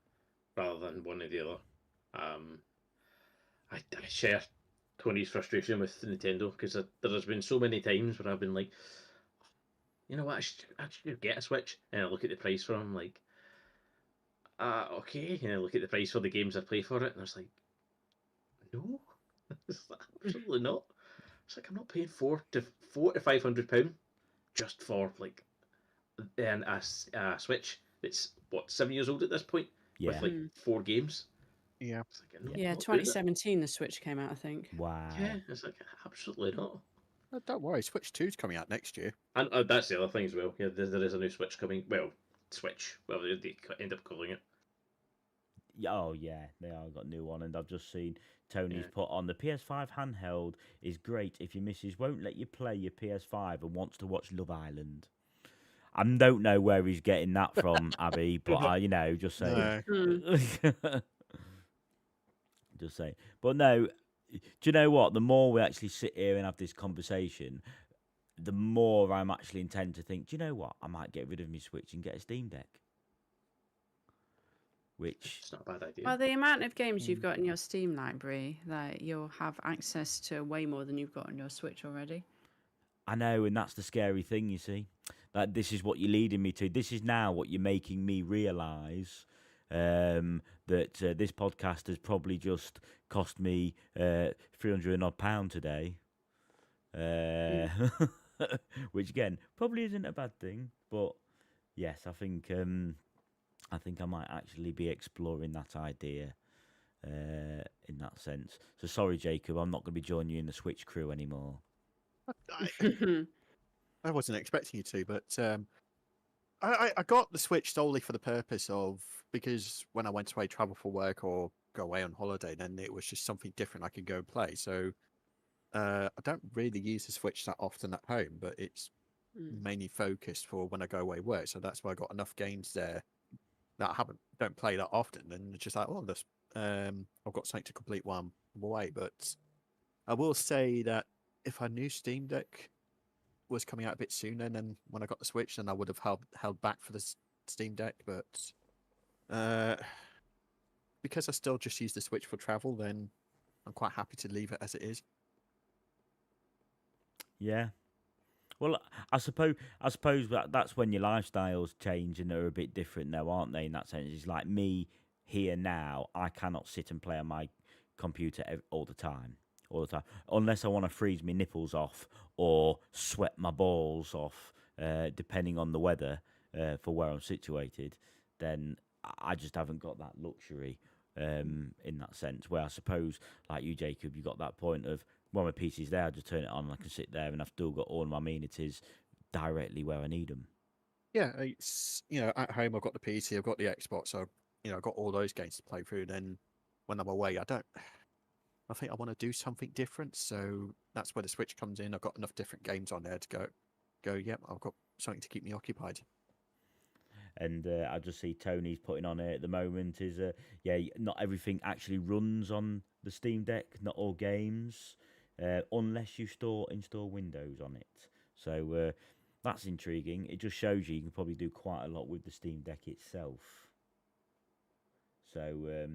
rather than one or the other. I share Tony's frustration with Nintendo because there has been so many times where I've been like, you know what, I should get a Switch, and I look at the price for them, like, okay, and I look at the price for the games I play for it, and I was like, no, absolutely not. It's like I'm not paying four to £500 just for like a Switch that's what 7 years old at this point Yeah. with like 4 games. Yeah. It's like, no, Yeah, I'm not doing that. 2017 the Switch came out, I think. Wow. Yeah, it's like absolutely not. Don't worry, Switch 2's coming out next year. And that's the other thing as well. Yeah, there is a new Switch coming. Well, Switch. Well, they end up calling it. Oh yeah, they are got a new one, and I've just seen Tony's Yeah. put on the PS5 handheld is great if your missus won't let you play your PS5 and wants to watch Love Island. I don't know where he's getting that from, Abby, but just saying. No. Just saying. But no, do you know what? The more we actually sit here and have this conversation, the more I'm actually intend to think, do you know what? I might get rid of my Switch and get a Steam Deck. Which It's not a bad idea. Well, the amount of games you've got in your Steam library, that you'll have access to way more than you've got on your Switch already. I know, and that's the scary thing, you see. That this is what you're leading me to. This is now what you're making me realise that this podcast has probably just cost me £300 today. Which again probably isn't a bad thing, but yes, I think I might actually be exploring that idea in that sense. So sorry, Jacob, I'm not going to be joining you in the Switch crew anymore. I wasn't expecting you to, but I got the Switch solely for the purpose of, because when I went away travel for work or go away on holiday, then it was just something different I could go and play. So I don't really use the Switch that often at home, but it's mainly focused for when I go away work. So that's why I got enough games there that I don't play that often. And it's just like, oh, this I've got something to complete while I'm away. But I will say that if I knew Steam Deck was coming out a bit sooner than when I got the Switch, then I would have held back for the Steam Deck. But because I still just use the Switch for travel, then I'm quite happy to leave it as it is. Yeah. Well, I suppose that's when your lifestyles change and they're a bit different now, aren't they? In that sense, it's like me here now. I cannot sit and play on my computer all the time. all the time. Unless I want to freeze my nipples off or sweat my balls off, depending on the weather for where I'm situated, then I just haven't got that luxury in that sense. Where I suppose, like you, Jacob, you got that point of, well, my PC's there, I just turn it on and I can sit there and I've still got all my amenities directly where I need them. Yeah, it's at home I've got the PC, I've got the Xbox, so I've got all those games to play through. Then when I'm away, I think I want to do something different. So that's where the Switch comes in. I've got enough different games on there to go. Yep, I've got something to keep me occupied. And I just see Tony's putting on it at the moment is, not everything actually runs on the Steam Deck, not all games, unless you install Windows on it. So that's intriguing. It just shows you can probably do quite a lot with the Steam Deck itself. So,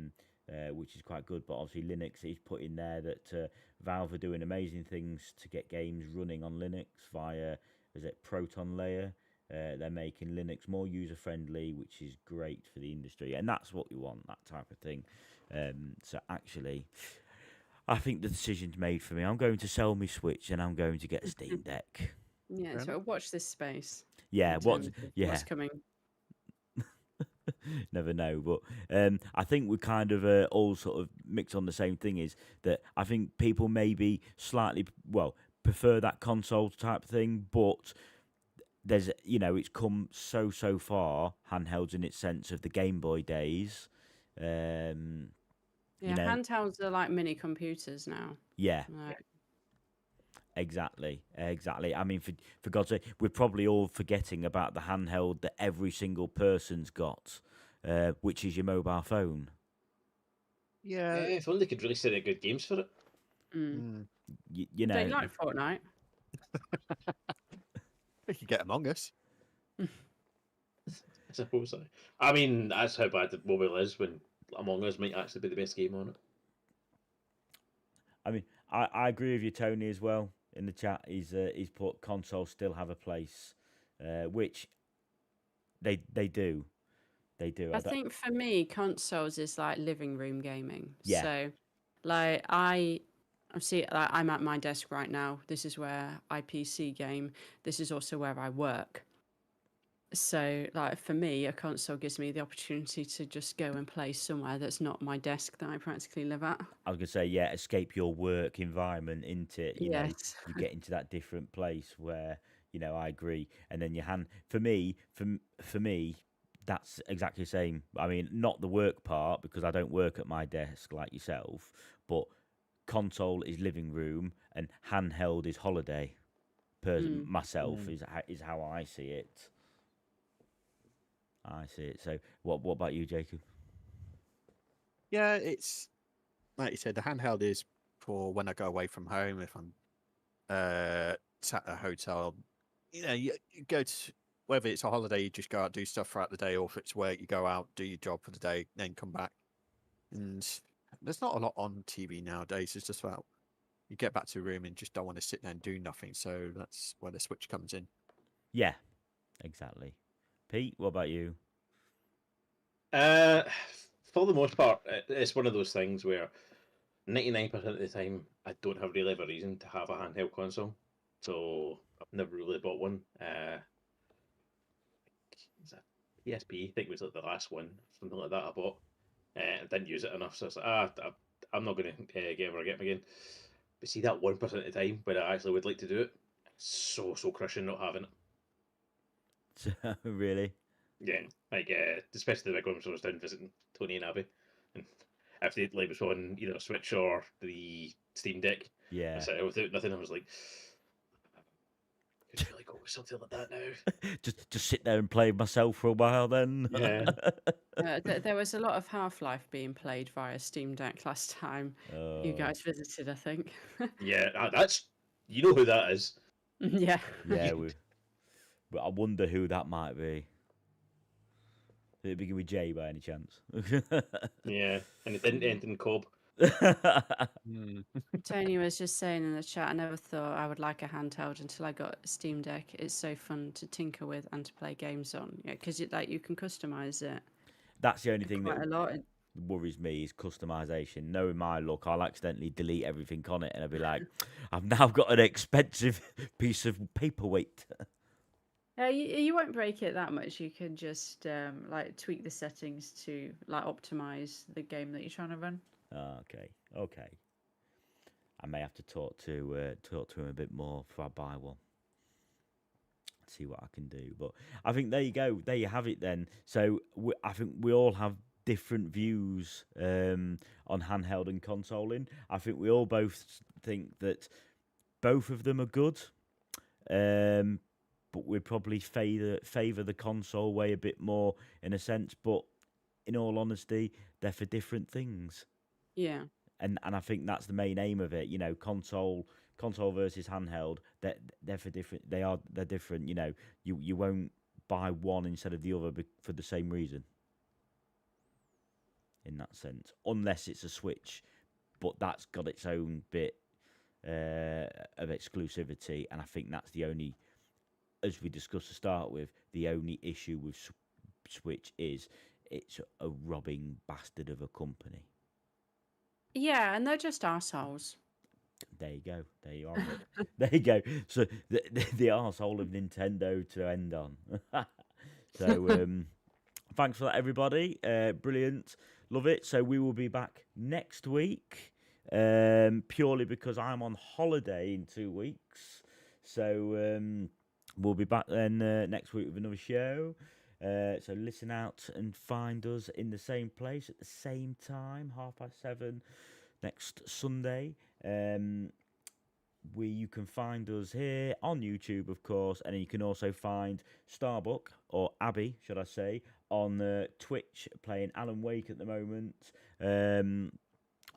which is quite good. But obviously Linux is put in there that Valve are doing amazing things to get games running on Linux via, is it Proton Layer? They're making Linux more user-friendly, which is great for the industry. And that's what you want, that type of thing. So actually, I think the decision's made for me. I'm going to sell my Switch and I'm going to get a Steam Deck. Yeah, Fair so watch this space. Yeah, in what's terms of yeah. what's coming. Never know, but I think we kind of all sort of mix on the same thing. Is that I think people maybe slightly prefer that console type thing, but there's it's come so far, handhelds in its sense of the Game Boy days. Yeah, handhelds are like mini computers now. Yeah. Like, Exactly. I mean, for God's sake, we're probably all forgetting about the handheld that every single person's got, which is your mobile phone. Yeah. If only they could release any good games for it. mm. You Don't know, you like Fortnite? We could get Among Us. I suppose. I mean, that's how bad the mobile is when Among Us might actually be the best game on it. I mean, I agree with you, Tony, as well. In the chat, he's put consoles still have a place, which they do. They do. I think for me, consoles is like living room gaming. Yeah. So, like I see, like, I'm at my desk right now. This is where I PC game. This is also where I work. So, like for me, a console gives me the opportunity to just go and play somewhere that's not my desk that I practically live at. I was gonna say, yeah, escape your work environment into you know Yes. you get into that different place where I agree, and then your hand for me that's exactly the same. I mean, not the work part because I don't work at my desk like yourself, but console is living room and handheld is holiday. Myself is how I see it. So, what about you, Jacob? Yeah, it's like you said, the handheld is for when I go away from home. If I'm sat at a hotel, you go to, whether it's a holiday, you just go out, do stuff throughout the day, or if it's work, you go out, do your job for the day, then come back. And there's not a lot on TV nowadays. It's just about you get back to the room and just don't want to sit there and do nothing. So that's where the Switch comes in. Yeah, exactly. Pete, what about you? For the most part, it's one of those things where 99% of the time I don't have really have a reason to have a handheld console, so I've never really bought one. PSP, I think was like the last one, something like that I bought. I didn't use it enough, so it's like, I'm not going to get them again. But see, that 1% of the time when I actually would like to do it, it's so crushing not having it. Really? Yeah, like especially the big ones when I was down visiting Tony and Abby, and if they like was on either Switch or the Steam Deck, Yeah. I sat there without nothing. I was like, I could really go with something like that now. just sit there and play myself for a while then. Yeah. There was a lot of Half-Life being played via Steam Deck last time you guys visited, I think. Yeah, that's you know who that is. Yeah. Yeah, but I wonder who that might be. Did it begin with J by any chance? Yeah, and it didn't end in Cobb. Tony was just saying in the chat, I never thought I would like a handheld until I got a Steam Deck. It's so fun to tinker with and to play games on. Yeah, because like you can customize it That's the only thing quite a that lot. worries me is customization. Knowing my luck, I'll accidentally delete everything on it, and I'll be like, I've now got an expensive piece of paperweight. You won't break it that much. You can just like tweak the settings to like optimize the game that you're trying to run. Okay, okay. I may have to talk to him a bit more before I buy one. See what I can do. But I think there you go. There you have it then. So I think we all have different views on handheld and consoling. I think we all both think that both of them are good. But we probably favour the console way a bit more in a sense. But in all honesty, they're for different things. Yeah. And I think that's the main aim of it. You know, console versus handheld. They're for different. They're different. You know, you won't buy one instead of the other for the same reason. In that sense, unless it's a Switch, but that's got its own bit of exclusivity, and I think that's the only, as we discussed to start with, the only issue with Switch is it's a robbing bastard of a company. Yeah, and they're just arseholes. There you go. There you are. There you go. So the arsehole of Nintendo to end on. So thanks for that, everybody. Brilliant. Love it. So we will be back next week, purely because I'm on holiday in 2 weeks. So we'll be back then next week with another show. So listen out and find us in the same place at the same time, 7:30 next Sunday. You can find us here on YouTube, of course, and then you can also find Starbuck, or Abby, should I say, on Twitch, playing Alan Wake at the moment,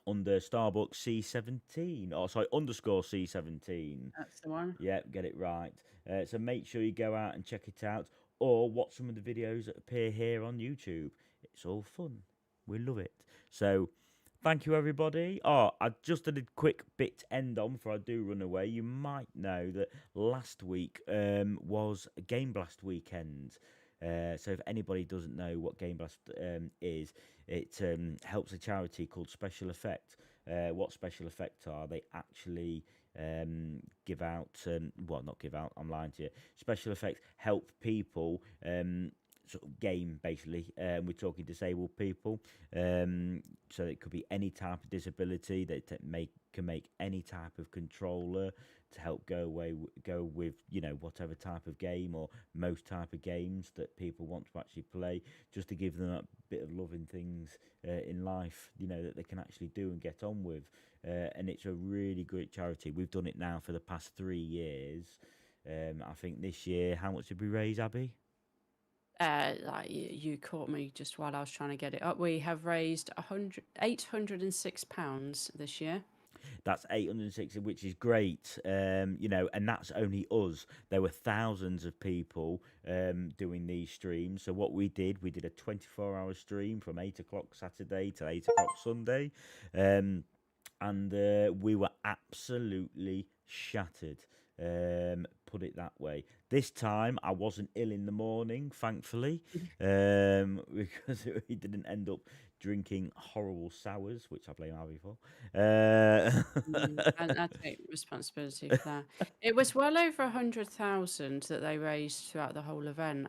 under Starbuck C17, or sorry, underscore C17. That's the one. Yeah, get it right. So make sure you go out and check it out, or watch some of the videos that appear here on YouTube. It's all fun. We love it. So thank you, everybody. Oh, I just did a quick bit to end on before I do run away. You might know that last week was Game Blast weekend. So if anybody doesn't know what Game Blast is, it helps a charity called Special Effect. What Special Effect are, they actually give out, well, not give out, I'm lying to you. Special Effects help people sort of game, basically. We're talking disabled people, so it could be any type of disability. They can make any type of controller to help go with whatever type of game or most type of games that people want to actually play, just to give them a bit of loving things in life, that they can actually do and get on with. And it's a really great charity. We've done it now for the past 3 years. I think this year, how much did we raise, Abby? Like you caught me just while I was trying to get it up. We have raised £806 this year. That's 860, which is great, and that's only us. There were thousands of people doing these streams. So what we did a 24-hour stream from 8 o'clock Saturday to 8 o'clock Sunday, and we were absolutely shattered. Put it that way. This time I wasn't ill in the morning, thankfully, because we didn't end up drinking horrible sours, which I blame Abby for. And I take responsibility for that. It was well over 100,000 that they raised throughout the whole event.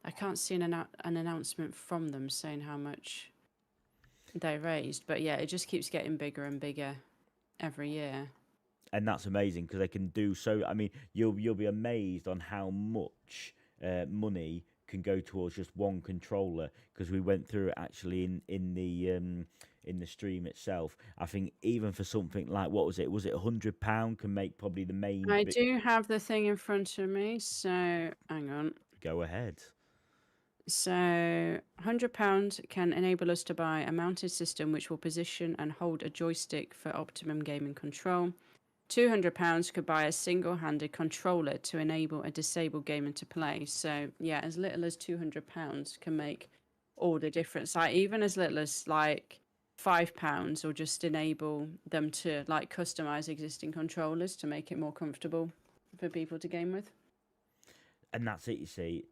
I can't see an announcement from them saying how much they raised, but yeah, it just keeps getting bigger and bigger every year. And that's amazing because they can do so. I mean, you'll be amazed on how much money can go towards just one controller, because we went through it actually in the stream itself. I think even for something like, what was it? Was it £100 can make probably the main. I do have the thing in front of me, so hang on. Go ahead. So £100 can enable us to buy a mounted system which will position and hold a joystick for optimum gaming control. £200 could buy a single-handed controller to enable a disabled gamer to play. So yeah, as little as £200 can make all the difference. Like even as little as like £5 will just enable them to like customize existing controllers to make it more comfortable for people to game with. And that's it. You see,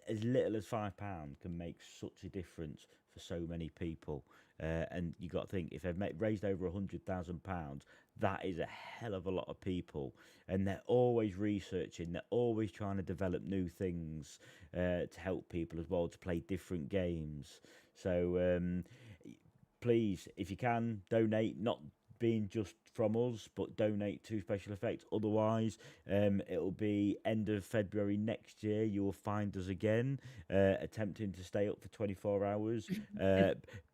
as little as £5 can make such a difference for so many people. And you got to think, if they've raised over £100,000, that is a hell of a lot of people. And they're always researching. They're always trying to develop new things to help people as well, to play different games. So please, if you can, donate. Not being just from us, but donate to Special Effects. Otherwise, it'll be end of February next year. You will find us again, attempting to stay up for 24 hours,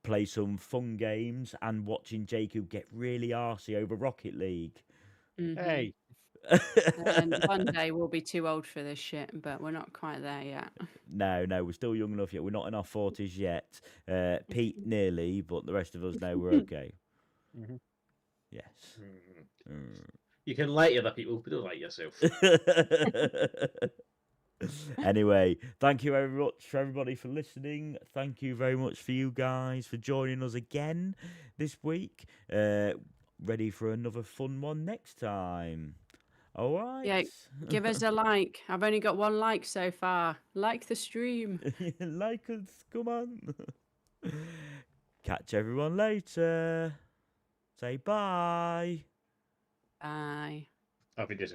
play some fun games, and watching Jacob get really arsey over Rocket League. Hey, And one day we'll be too old for this shit, but we're not quite there yet. No, we're still young enough yet. We're not in our 40s yet. Pete nearly, but the rest of us know we're okay. Mhm. Yes. You can like other people, but don't like yourself. Anyway, thank you very much for everybody for listening. Thank you very much for you guys for joining us again this week. Ready for another fun one next time. All right. Yeah, give us a like. I've only got 1 like so far. Like the stream. Like us, come on. Catch everyone later. Say bye. Bye. I'll be just